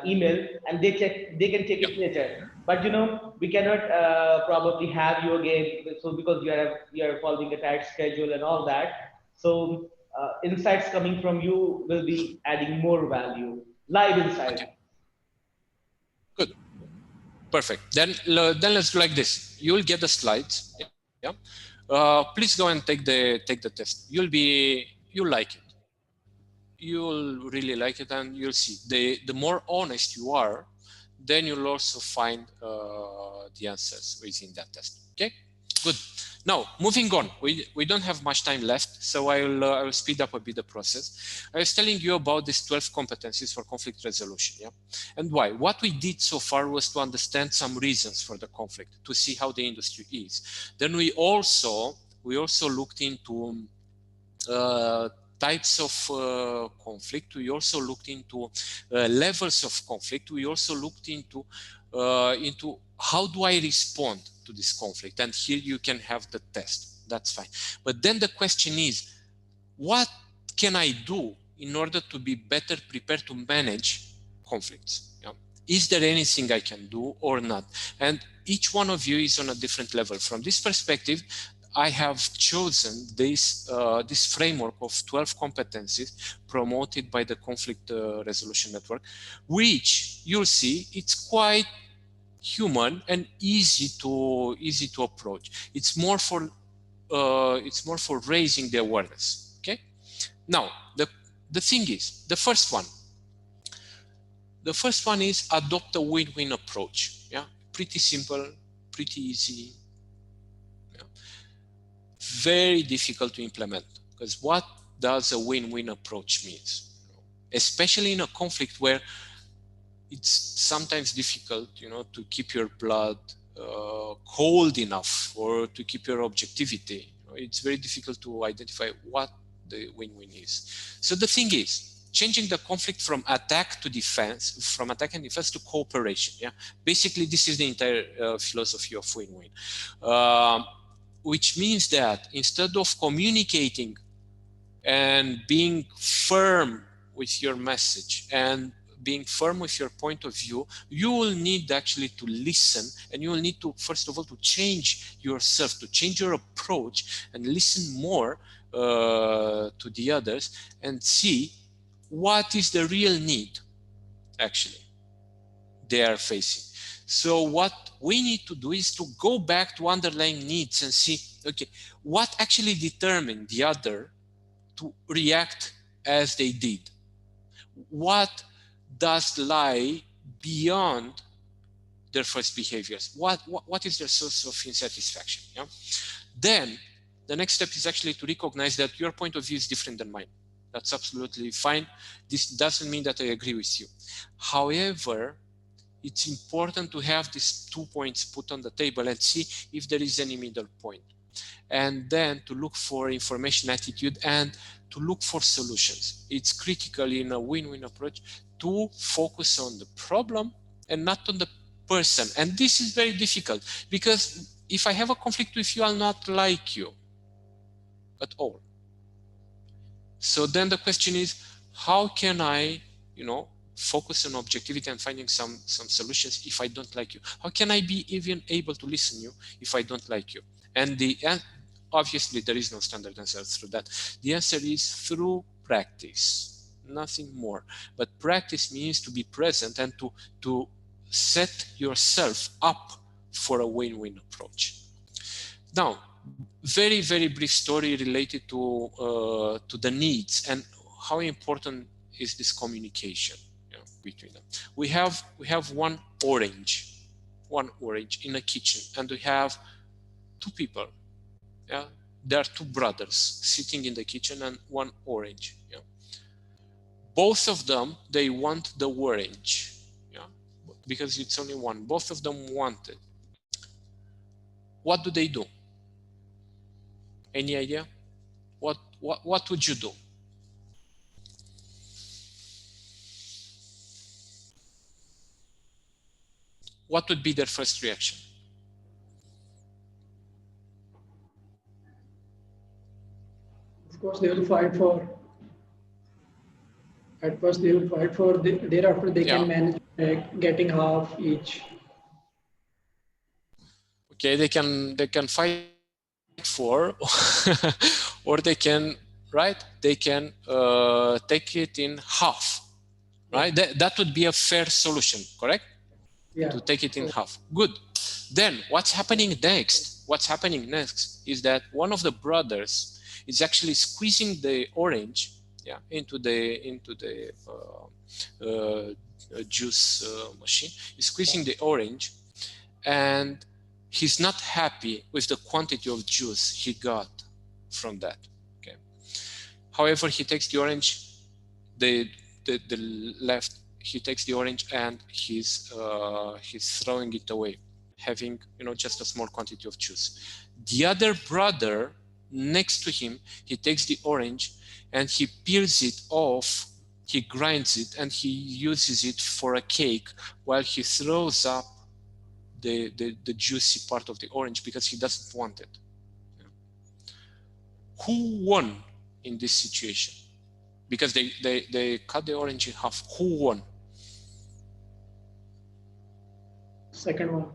email, and they can take it later. But we cannot probably have you again, so because you are following a tight schedule and all that. So insights coming from you will be adding more value, live insights. Good. Perfect. Then let's do like this. You'll get the slides. Yeah. Please go and take the test. You'll like it. You'll really like it, and you'll see. The more honest you are, then you'll also find the answers within that test. Okay. Good. Now, moving on, we don't have much time left, so I'll speed up a bit the process. I was telling you about these 12 competencies for conflict resolution, yeah? And why? What we did so far was to understand some reasons for the conflict, to see how the industry is. Then we also looked into types of conflict. We also looked into levels of conflict. We also looked into how do I respond to this conflict. And here you can have the test. That's fine. But then the question is, what can I do in order to be better prepared to manage conflicts? Yeah. Is there anything I can do or not? And each one of you is on a different level. From this perspective, I have chosen this framework of 12 competencies promoted by the Conflict Resolution Network, which you'll see it's quite human and easy to approach. It's more for raising the awareness. Okay. Now the thing is, the first one is adopt a win-win approach. Yeah, pretty simple, pretty easy. Very difficult to implement, because what does a win-win approach means? Especially in a conflict where it's sometimes difficult, to keep your blood cold enough, or to keep your objectivity. It's very difficult to identify what the win-win is. So the thing is, changing the conflict from attack to defense, from attack and defense to cooperation. Yeah, basically this is the entire philosophy of win-win. Which means that instead of communicating and being firm with your message and being firm with your point of view, you will need actually to listen, and you will need to, first of all, to change yourself, to change your approach and listen more to the others and see what is the real need actually they are facing. So what we need to do is to go back to underlying needs and see, okay, what actually determined the other to react as they did? What does lie beyond their first behaviors? What is their source of insatisfaction? Yeah? Then the next step is actually to recognize that your point of view is different than mine. That's absolutely fine. This doesn't mean that I agree with you. However, it's important to have these 2 points put on the table and see if there is any middle point. And then to look for information attitude and to look for solutions. It's critical in a win-win approach to focus on the problem and not on the person. And this is very difficult, because if I have a conflict with you, I'll not like you at all. So then the question is, how can I, focus on objectivity and finding some solutions if I don't like you? How can I be even able to listen to you if I don't like you? And obviously there is no standard answer through that. The answer is through practice, nothing more. But practice means to be present and to set yourself up for a win-win approach. Now, very, very brief story related to the needs and how important is this communication between them. We have one orange in a kitchen, and we have two people. Yeah, there are two brothers sitting in the kitchen and one orange. Yeah, both of them, they want the orange. Yeah, because it's only one. Both of them want it. What do they do? Any idea? What would you do? What would be their first reaction? Of course, they will fight for. At first, they will fight for. Thereafter, they can manage getting half each. Okay, they can fight for, or they can, right? They can take it in half, right? That would be a fair solution, correct? Yeah. To take it in half. Good. Then what's happening next? What's happening next is that one of the brothers is actually squeezing the orange, into the juice machine. He's squeezing the orange, and he's not happy with the quantity of juice he got from that. Okay. However, he takes the orange, the left. He takes the orange and he's throwing it away, having just a small quantity of juice. The other brother next to him, he takes the orange and he peels it off, he grinds it, and he uses it for a cake while he throws up the juicy part of the orange because he doesn't want it. Who won in this situation? Because they cut the orange in half. Who won? Second one.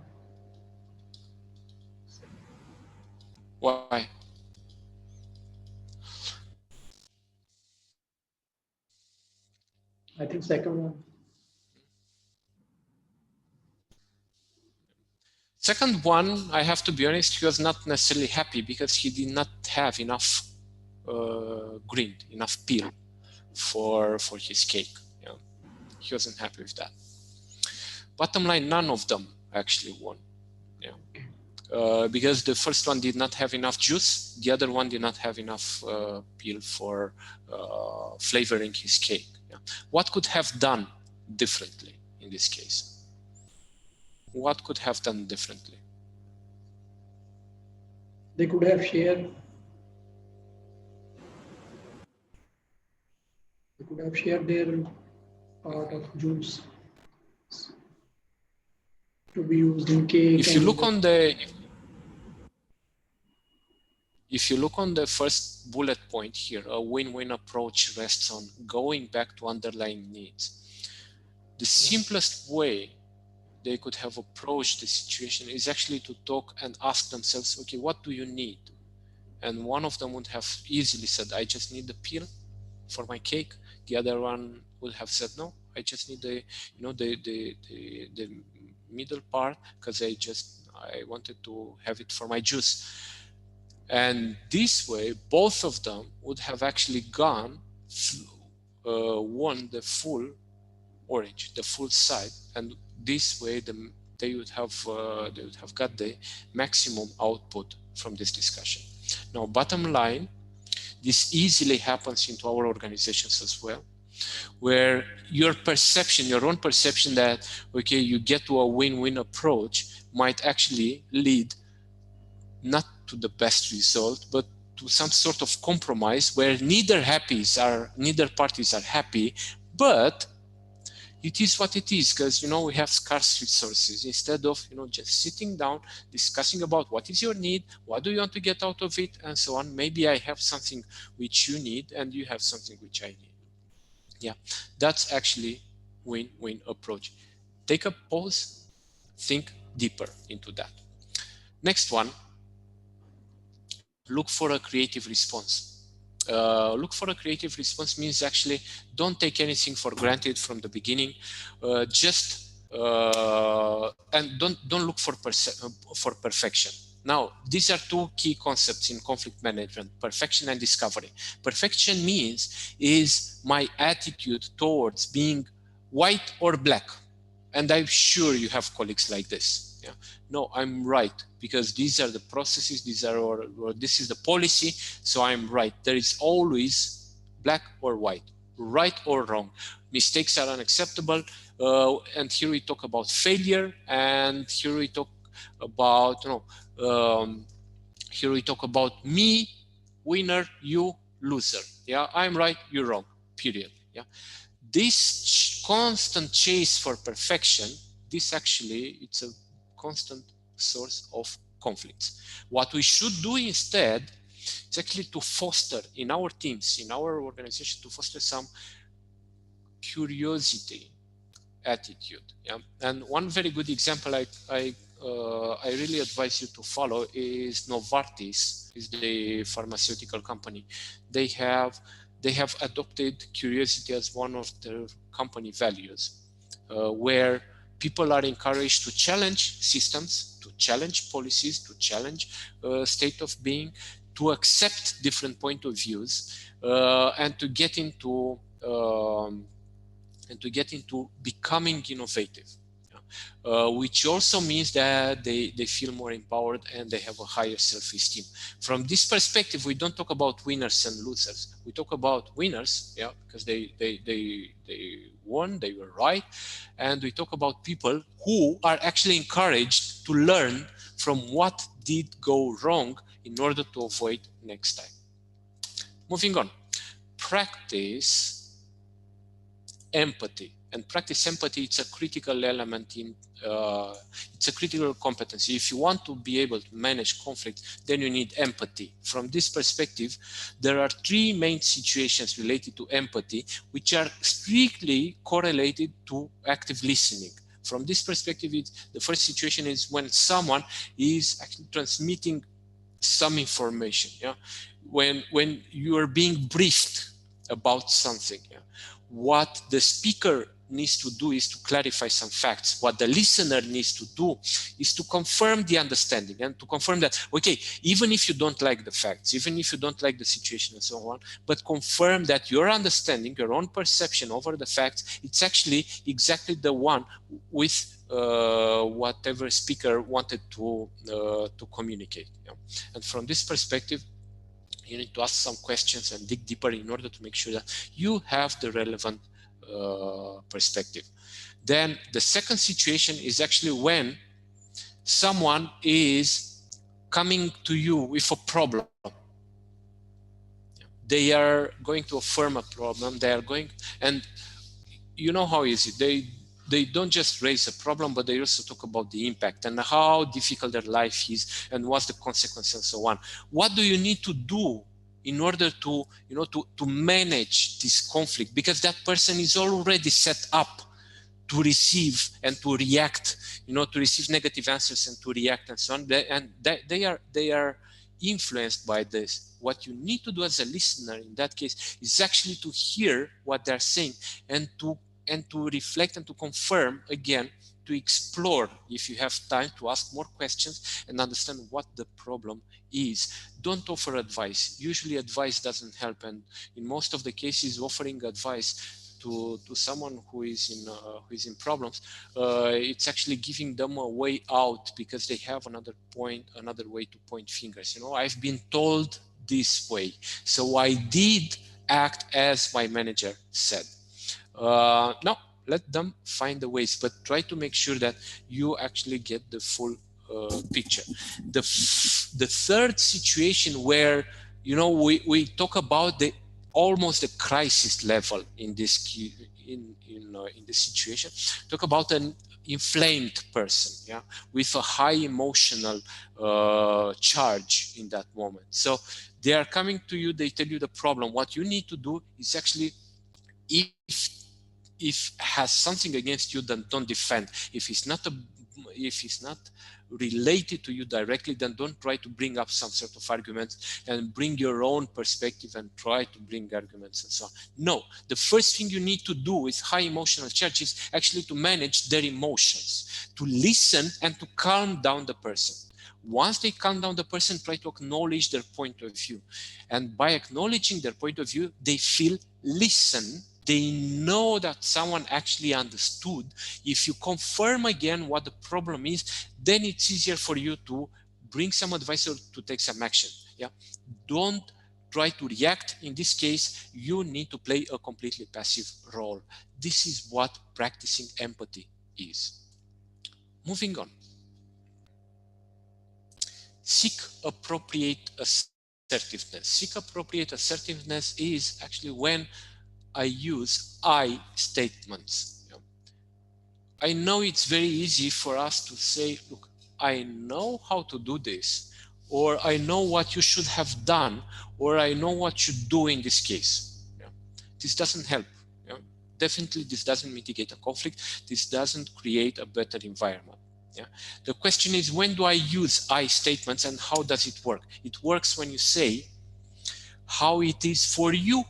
Why? I think second one. Second one, I have to be honest, he was not necessarily happy because he did not have enough grind, enough peel for his cake. He wasn't happy with that. Bottom line, none of them actually won. Because the first one did not have enough juice, the other one did not have enough peel for flavoring his cake. What could have done differently in this case? What could have done differently? They could have shared. They could have shared their part of juice to be used in cake. If you look on the first bullet point here, a win-win approach rests on going back to underlying needs. The simplest way they could have approached the situation is actually to talk and ask themselves, okay, what do you need? And one of them would have easily said, I just need the peel for my cake. The other one would have said, no, I just need the middle part because I wanted to have it for my juice. And this way, both of them would have actually won the full orange, the full side, and this way they would have got the maximum output from this discussion. Now, bottom line, this easily happens into our organizations as well, where your own perception that, okay, you get to a win-win approach might actually lead not to the best result, but to some sort of compromise where neither parties are happy, but it is what it is, because we have scarce resources. Instead of just sitting down, discussing about what is your need, what do you want to get out of it, and so on. Maybe I have something which you need, and you have something which I need. Yeah, that's actually win-win approach. Take a pause, think deeper into that. Next one, look for a creative response. Look for a creative response means actually don't take anything for granted from the beginning. And don't look for perfection. Now, these are two key concepts in conflict management: perfection and discovery. Perfection is my attitude towards being white or black, and I'm sure you have colleagues like this. Yeah. No, I'm right because these are the processes, or this is the policy, so I'm right. There is always black or white, right or wrong. Mistakes are unacceptable, and here we talk about failure, and here we talk about me, winner, you, loser. Yeah, I'm right, you're wrong. Period. Yeah, this constant chase for perfection, it's a constant source of conflicts. What we should do instead It's actually to foster in our teams, in our organization, to foster some curiosity attitude. Yeah, and one very good example I really advise you to follow is Novartis, is the pharmaceutical company. They have adopted curiosity as one of their company values, where people are encouraged to challenge systems, to challenge policies, to challenge state of being, to accept different point of views, and to get into becoming innovative, which also means that they feel more empowered and they have a higher self-esteem. From this perspective, we don't talk about winners and losers. We talk about winners, yeah, because they won, they were right, and we talk about people who are actually encouraged to learn from what did go wrong in order to avoid next time. Moving on, practice empathy. And practice empathy, it's a critical element in, it's a critical competency. If you want to be able to manage conflict, then you need empathy. From this perspective, there are three main situations related to empathy, which are strictly correlated to active listening. From this perspective, the first situation is when someone is actually transmitting some information. Yeah, when you are being briefed about something, yeah, what the speaker needs to do is to clarify some facts. What the listener needs to do is to confirm the understanding and to confirm that, okay, even if you don't like the facts, even if you don't like the situation and so on, but confirm that your understanding, your own perception over the facts, it's actually exactly the one with whatever speaker wanted to communicate. Yeah. And from this perspective, you need to ask some questions and dig deeper in order to make sure that you have the relevant perspective. Then the second situation is actually when someone is coming to you with a problem. They are going to affirm a problem. They are going, and you know how is it? They don't just raise a problem, but they also talk about the impact and how difficult their life is and what's the consequence and so on. What do you need to do in order to, to manage this conflict? Because that person is already set up to receive and to react, to receive negative answers and to react and so on. And they are influenced by this. What you need to do as a listener in that case is actually to hear what they're saying and to reflect and to confirm again, to explore, if you have time, to ask more questions and understand what the problem is. Don't offer advice. Usually advice doesn't help, and in most of the cases offering advice to someone who is in problems, it's actually giving them a way out because they have another way to point fingers. I've been told this way, so I did act as my manager said. No, let them find the ways, but try to make sure that you actually get the full picture. The third situation where we talk about almost the crisis level in this situation. Talk about an inflamed person, yeah, with a high emotional charge in that moment. So they are coming to you, they tell you the problem. What you need to do is actually, if has something against you, then don't defend. If it's not related to you directly, then don't try to bring up some sort of arguments and bring your own perspective and try to bring arguments and so on. No, the first thing you need to do with high emotional charge is actually to manage their emotions, to listen and to calm down the person. Once they calm down the person, try to acknowledge their point of view. And by acknowledging their point of view, they feel listened. They know that someone actually understood. If you confirm again what the problem is, then it's easier for you to bring some advice or to take some action. Yeah, don't try to react. In this case, you need to play a completely passive role. This is what practicing empathy is. Moving on. Seek appropriate assertiveness. Seek appropriate assertiveness is actually when I use I statements. I know it's very easy for us to say, look, I know how to do this. or I know what you should have done, or I know what you do in this case. Yeah. This doesn't help. Yeah. Definitely, this doesn't mitigate a conflict. This doesn't create a better environment. Yeah. The question is, when do I use I statements and how does it work? It works when you say how it is for you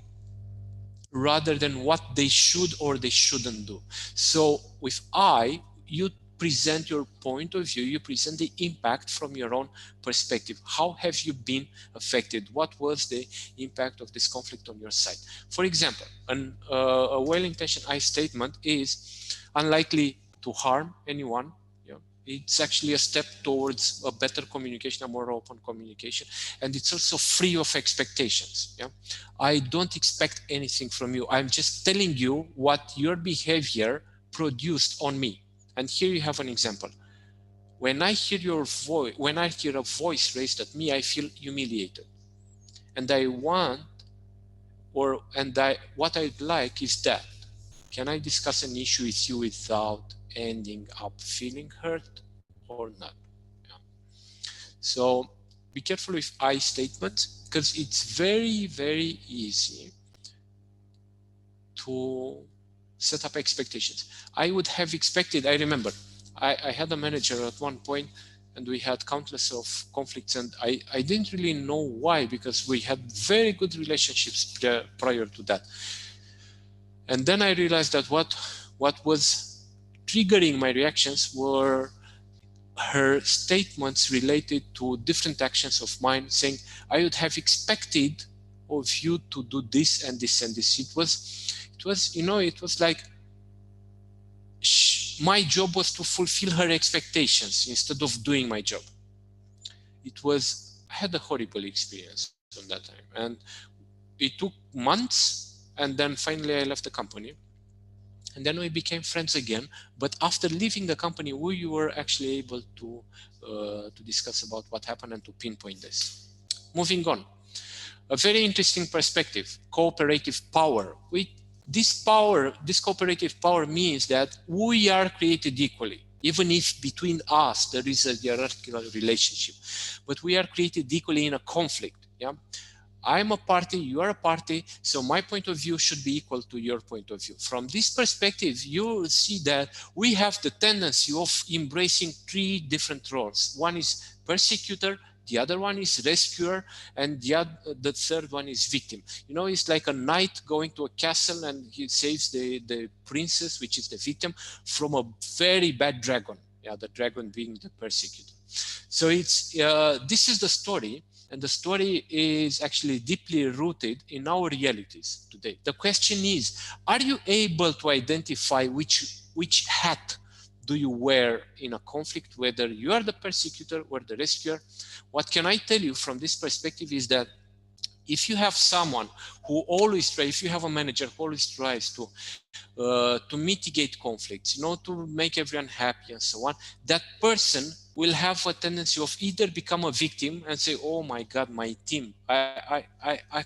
rather than what they should or they shouldn't do. So with I, you present your point of view, you present the impact from your own perspective. How have you been affected? What was the impact of this conflict on your side? For example, a well-intentioned I statement is unlikely to harm anyone. It's actually a step towards a better communication, a more open communication, and it's also free of expectations. Yeah, I don't expect anything from you. I'm just telling you what your behavior produced on me. And here you have an example. When I hear your voice, when I hear a voice raised at me, I feel humiliated, and I want, what I'd like is that. Can I discuss an issue with you without ending up feeling hurt or not? Yeah. So be careful with I statements, because it's very, very easy to set up expectations. I would have expected, I remember, I had a manager at one point and we had countless of conflicts, and I didn't really know why, because we had very good relationships prior to that. And then I realized that what was triggering my reactions were her statements related to different actions of mine, saying, I would have expected of you to do this and this and this. It was like my job was to fulfill her expectations instead of doing my job. I had a horrible experience on that time, and it took months, and then finally I left the company. And then we became friends again. But after leaving the company, we were actually able to discuss about what happened and to pinpoint this. Moving on, a very interesting perspective: cooperative power. This cooperative power means that we are created equally, even if between us there is a hierarchical relationship, but we are created equally in a conflict. Yeah. I'm a party, you are a party, so my point of view should be equal to your point of view. From this perspective, you will see that we have the tendency of embracing three different roles. One is persecutor, the other one is rescuer, and the third one is victim. It's like a knight going to a castle and he saves the princess, which is the victim, from a very bad dragon. Yeah, the dragon being the persecutor. So this is the story. And the story is actually deeply rooted in our realities today. The question is, are you able to identify which hat do you wear in a conflict, whether you are the persecutor or the rescuer? What can I tell you from this perspective is that if you have someone who always tries, if you have a manager who always tries to mitigate conflicts, to make everyone happy and so on, that person will have a tendency of either become a victim and say, oh my God, my team, I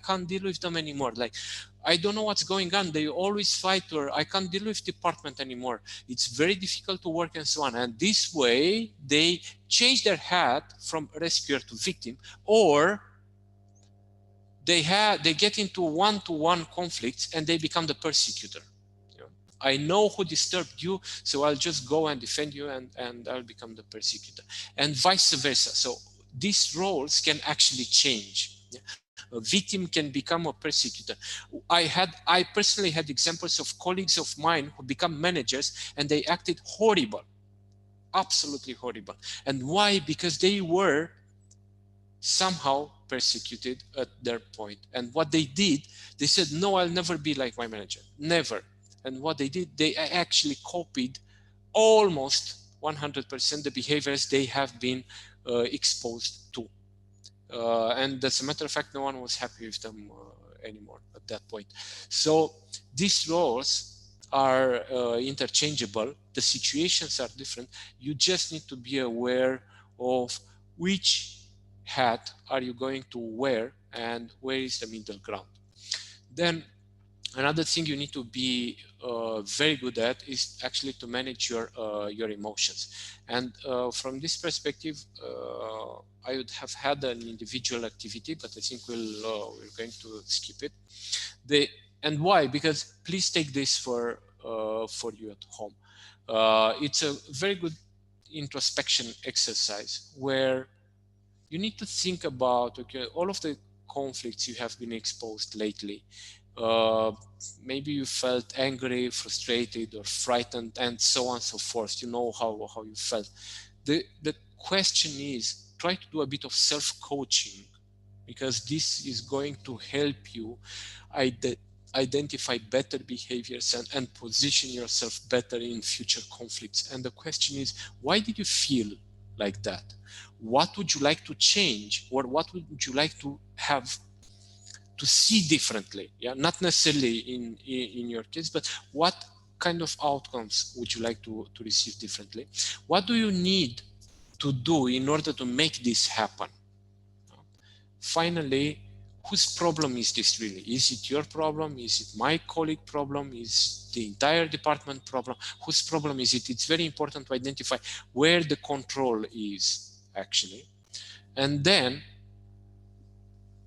can't deal with them anymore. Like, I don't know what's going on. They always fight, or I can't deal with department anymore. It's very difficult to work and so on. And this way, they change their hat from rescuer to victim, or they get into one-to-one conflicts and they become the persecutor. I know who disturbed you, so I'll just go and defend you, and I'll become the persecutor, and vice versa. So these roles can actually change. A victim can become a persecutor. I personally had examples of colleagues of mine who become managers and they acted horrible, absolutely horrible. And why? Because they were somehow persecuted at their point. And what they did, they said, no, I'll never be like my manager, never. And what they did, they actually copied almost 100% the behaviors they have been exposed to. And as a matter of fact, no one was happy with them anymore at that point. So these roles are interchangeable. The situations are different. You just need to be aware of which hat are you going to wear and where is the middle ground. Then Another thing you need to be very good at is actually to manage your emotions. And from this perspective, I would have had an individual activity, but I think we're going to skip it. And why? Because please take this for you at home. It's a very good introspection exercise where you need to think about, okay, all of the conflicts you have been exposed lately. Maybe you felt angry, frustrated, or frightened, and so on and so forth. You know how you felt. The question is, try to do a bit of self-coaching, because this is going to help you identify better behaviors and position yourself better in future conflicts. And the question is, why did you feel like that? What would you like to change, or what would you like to have to see differently? Yeah, not necessarily in your case, but what kind of outcomes would you like to receive differently? What do you need to do in order to make this happen? Finally, whose problem is this really? Is it your problem? Is it my colleague problem? Is the entire department problem? Whose problem is it? It's very important to identify where the control is actually. And then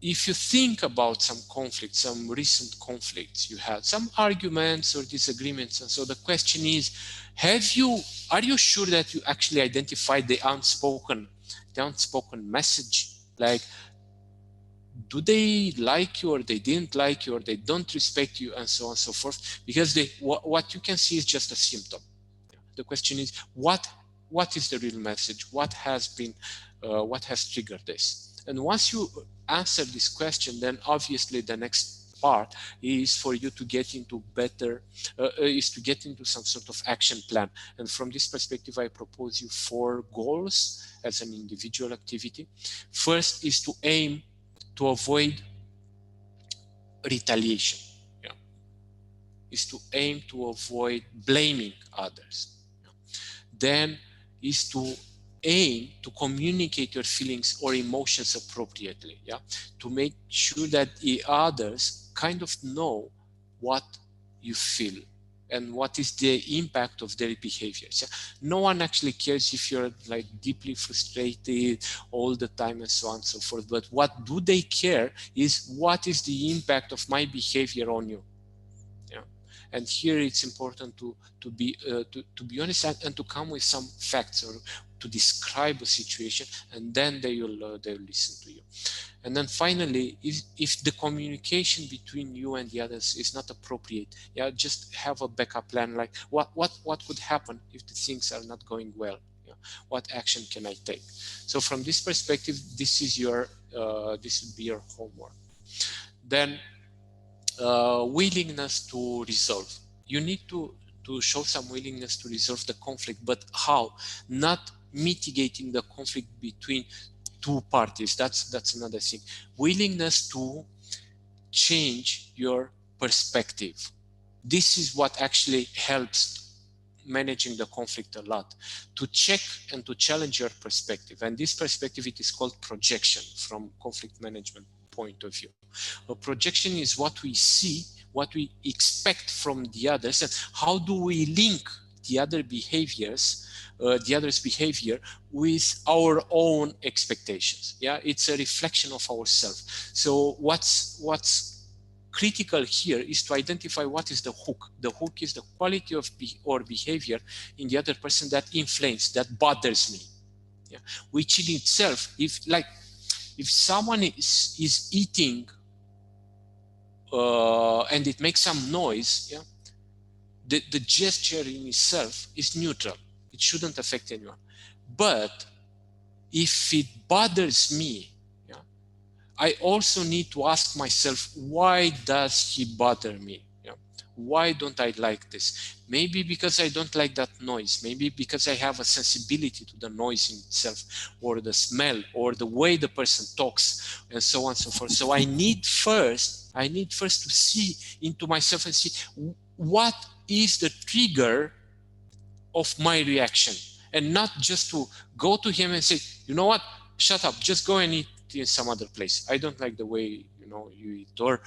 if you think about some conflicts, some recent conflicts you had, some arguments or disagreements, and so the question is, are you sure that you actually identified the unspoken message? Like, do they like you, or they didn't like you, or they don't respect you, and so on and so forth? Because what you can see is just a symptom. The question is, what is the real message? What has triggered this? And once you answer this question, then obviously the next part is for you to get into some sort of action plan. And from this perspective, I propose you 4 goals as an individual activity. First is to aim to avoid retaliation. Yeah. Is to aim to avoid blaming others. Yeah. Then is to aim to communicate your feelings or emotions appropriately. Yeah. To make sure that the others kind of know what you feel and what is the impact of their behaviors. Yeah? No one actually cares if you're like deeply frustrated all the time and so on and so forth. But what do they care is, what is the impact of my behavior on you? Yeah. And here it's important to be honest and to come with some facts, or to describe a situation, and then they'll listen to you. And then finally, if the communication between you and the others is not appropriate, yeah, just have a backup plan. Like what would happen if the things are not going well? Yeah, what action can I take? So from this perspective, this is your this would be your homework. Then willingness to resolve. You need to show some willingness to resolve the conflict, but how? Not mitigating the conflict between 2 parties. That's another thing. Willingness to change your perspective. This is what actually helps managing the conflict a lot. To check and to challenge your perspective. And this perspective, it is called projection from conflict management point of view. A projection is what we see, what we expect from the others, and how do we link the other's behavior with our own expectations. Yeah, it's a reflection of ourselves. So what's critical here is to identify what is the hook. The hook is the quality of behavior in the other person that inflames, that bothers me. Yeah, which in itself, if someone is eating and it makes some noise, yeah, the gesture in itself is neutral. It shouldn't affect anyone. But if it bothers me, yeah, I also need to ask myself, why does he bother me? Yeah, why don't I like this? Maybe because I don't like that noise. Maybe because I have a sensibility to the noise in itself, or the smell, or the way the person talks, and so on and so forth. So I need first to see into myself and see what is the trigger of my reaction, and not just to go to him and say, you know what, shut up, just go and eat in some other place. I don't like the way you eat, or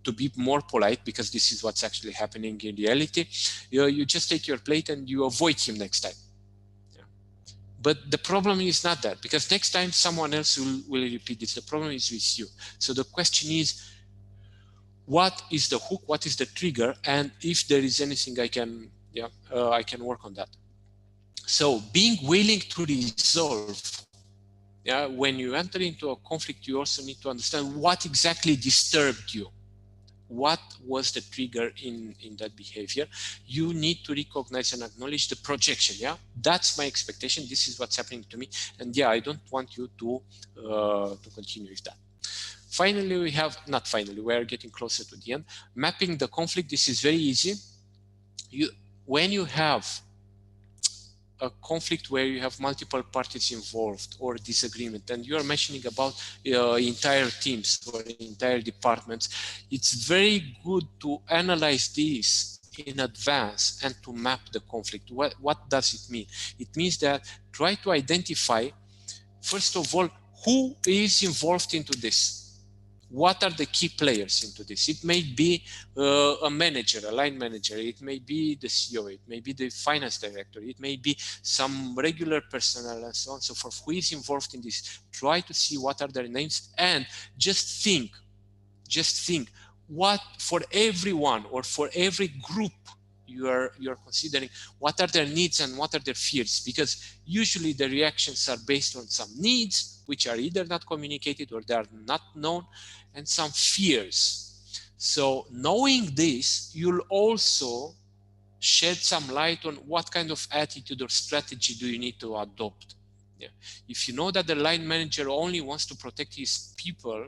to be more polite, because this is what's actually happening in reality, you just take your plate and you avoid him next time. But the problem is not that, because next time someone else will repeat this. The problem is with you. So the question is, what is the hook? What is the trigger? And if there is anything I can work on that. So being willing to resolve. When you enter into a conflict, you also need to understand what exactly disturbed you. What was the trigger in that behavior? You need to recognize and acknowledge the projection. That's my expectation. This is what's happening to me, and I don't want you to continue with that. Finally, we are getting closer to the end. Mapping the conflict. This is very easy. When you have a conflict where you have multiple parties involved or disagreement, and you are mentioning about entire teams or entire departments, it's very good to analyze this in advance and to map the conflict. What does it mean? It means that try to identify, first of all, who is involved into this. What are the key players into this? It may be a manager, a line manager. It may be the CEO. It may be the finance director. It may be some regular personnel and so on and so forth. Who is involved in this? Try to see what are their names, and just think what, for everyone or for every group you're considering, what are their needs and what are their fears, because usually the reactions are based on some needs which are either not communicated or they are not known, and some fears. So knowing this, you'll also shed some light on what kind of attitude or strategy do you need to adopt. If you know that the line manager only wants to protect his people,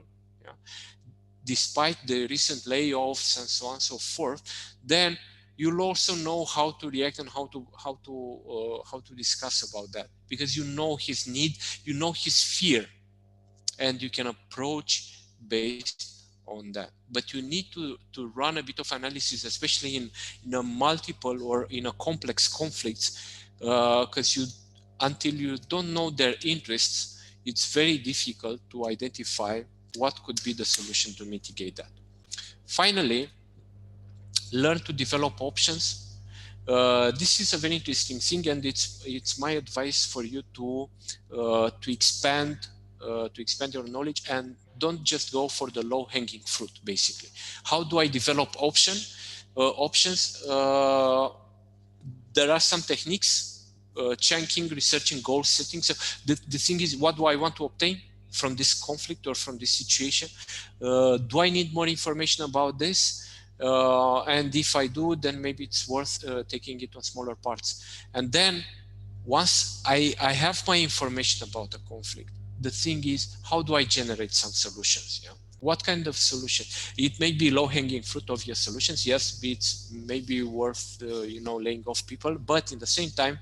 despite the recent layoffs and so on and so forth, then you'll also know how to react and how to discuss about that, because you know his need, you know his fear, and you can approach based on that. But you need to run a bit of analysis, especially in a multiple or in a complex conflicts, because until you don't know their interests, it's very difficult to identify what could be the solution to mitigate that. Finally, learn to develop options. This is a very interesting thing, and it's my advice for you to expand your knowledge, and don't just go for the low-hanging fruit. Basically, how do I develop options? There are some techniques: chunking, researching, goal setting. So the thing is, what do I want to obtain from this conflict or from this situation? Do I need more information about this? And if I do, then maybe it's worth taking it on smaller parts. And then once I have my information about the conflict, the thing is, how do I generate some solutions? What kind of solution? It may be low-hanging fruit, obvious solutions. Yes, it's maybe worth laying off people, but in the same time,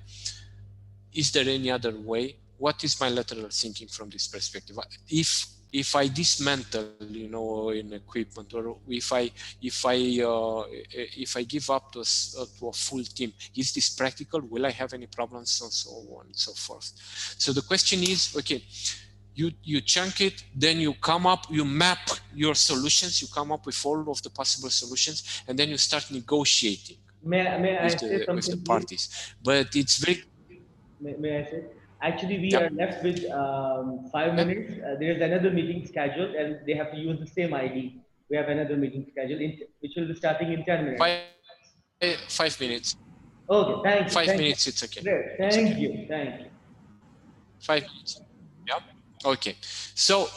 is there any other way? What is my lateral thinking from this perspective? If I dismantle, in equipment, or if I give up to a full team, is this practical? Will I have any problems, and so on and so forth? So the question is, okay, you chunk it, then you map your solutions, you come up with all of the possible solutions, and then you start negotiating with the parties. But it's very... May I say? Actually, we are left with 5 minutes. There's another meeting scheduled, and they have to use the same ID. We have another meeting scheduled, which will be starting in 10 minutes. 5 minutes. Okay, thank you. 5 minutes, it's okay. Great. Thank you. 5 minutes. Okay. So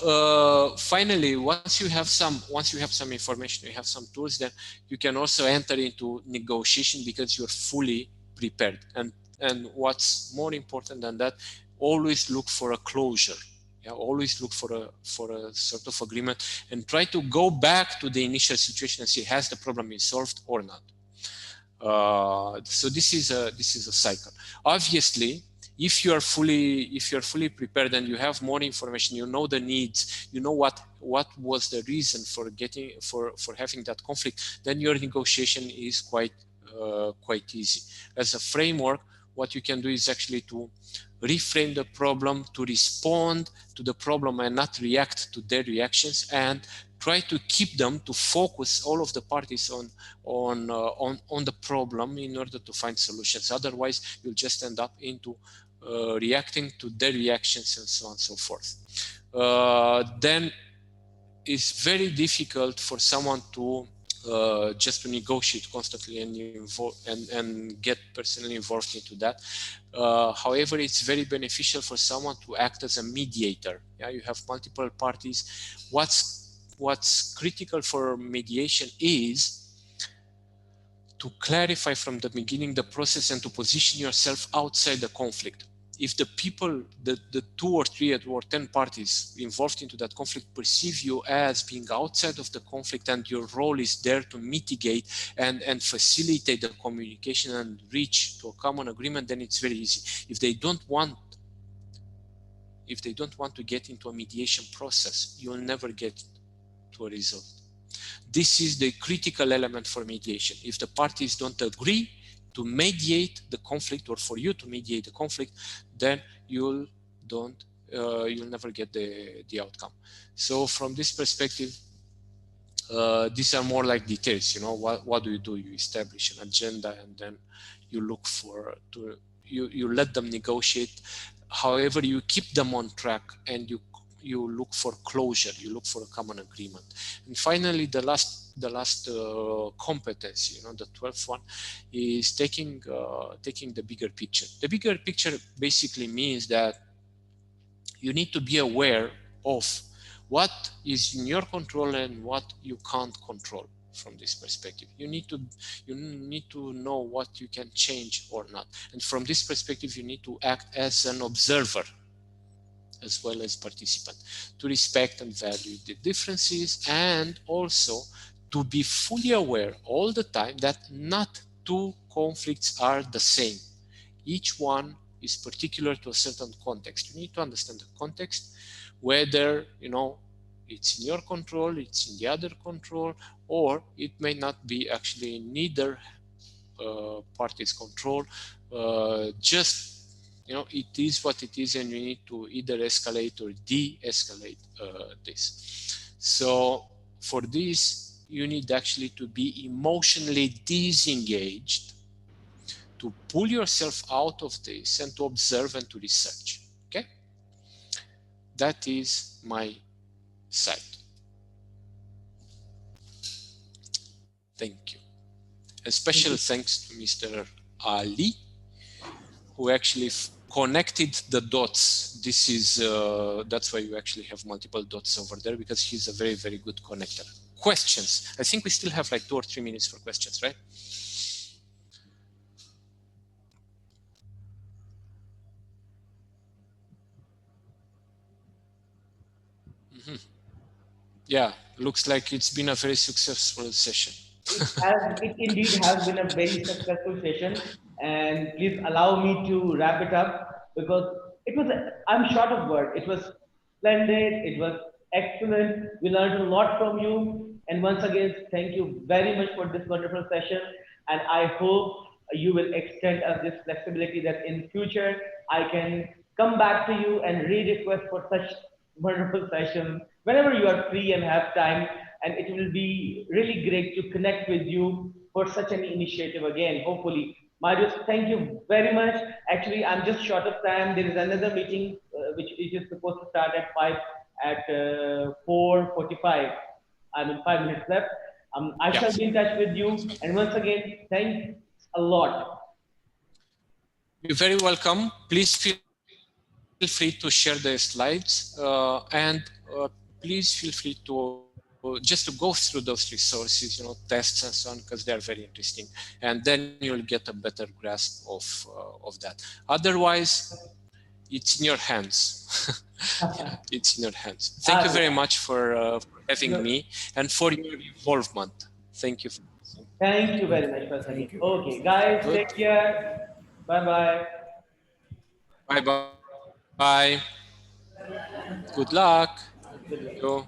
finally, once you have some information, you have some tools, then you can also enter into negotiation, because you're fully prepared. And what's more important than that, always look for a closure. Always look for a sort of agreement, and try to go back to the initial situation and see, has the problem been solved or not. So this is a cycle. Obviously, if you are fully prepared and you have more information, you know the needs, you know what was the reason for having that conflict, then your negotiation is quite easy. As a framework, what you can do is actually to reframe the problem, to respond to the problem and not react to their reactions, and try to keep them to focus all of the parties on the problem in order to find solutions. Otherwise, you'll just end up into reacting to their reactions and so on and so forth. Then it's very difficult for someone to just to negotiate constantly and get personally involved into that. However, it's very beneficial for someone to act as a mediator. Yeah, you have multiple parties. What's critical for mediation is to clarify from the beginning the process and to position yourself outside the conflict. If the people, the 2 or 3 or 10 parties involved into that conflict perceive you as being outside of the conflict and your role is there to mitigate and facilitate the communication and reach to a common agreement, then it's very easy. If they don't want to get into a mediation process, you'll never get to a result. This is the critical element for mediation. If the parties don't agree to mediate the conflict, or for you to mediate the conflict, then you'll never get the outcome. So from this perspective, these are more like details. You know, what do? You establish an agenda, and then you look you let them negotiate. However, you keep them on track, and you look for closure, you look for a common agreement. And finally, the last competency, the 12th one, is taking the bigger picture. The bigger picture basically means that you need to be aware of what is in your control and what you can't control. From this perspective, you need to know what you can change or not. And from this perspective, you need to act as an observer as well as participant, to respect and value the differences, and also to be fully aware all the time that not 2 conflicts are the same. Each one is particular to a certain context. You need to understand the context, whether it's in your control, it's in the other control, or it may not be actually in neither party's control. It is what it is, and you need to either escalate or de-escalate this. So for this, you need actually to be emotionally disengaged, to pull yourself out of this and to observe and to research. Okay? That is my side. Thank you. A special thanks to Mr. Ali, who actually connected the dots. This is that's why you actually have multiple dots over there, because he's a very, very good connector. Questions? I think we still have like 2 or 3 minutes for questions, right? Yeah, looks like it's been a very successful session. It indeed has been a very successful session, and please allow me to wrap it up, because I'm short of words. It was splendid. It was excellent. We learned a lot from you. And once again, thank you very much for this wonderful session. And I hope you will extend us this flexibility that in future I can come back to you and re-request for such wonderful sessions whenever you are free and have time. And it will be really great to connect with you for such an initiative again, hopefully. Marius, thank you very much. Actually, I'm just short of time. There is another meeting which is supposed to start at 4:45. I mean, 5 minutes left. I shall be in touch with you. And once again, thanks a lot. You're very welcome. Please feel free to share the slides, and please feel free to just to go through those resources, tests and so on, because they're very interesting, and then you'll get a better grasp of that. Otherwise, it's in your hands. Yeah, it's in your hands. Thank you very much for having me and for your involvement. Thank you. Thank you very much for saying. Okay, guys, take care. Bye-bye. Bye-bye. Good luck. Good luck. Yo.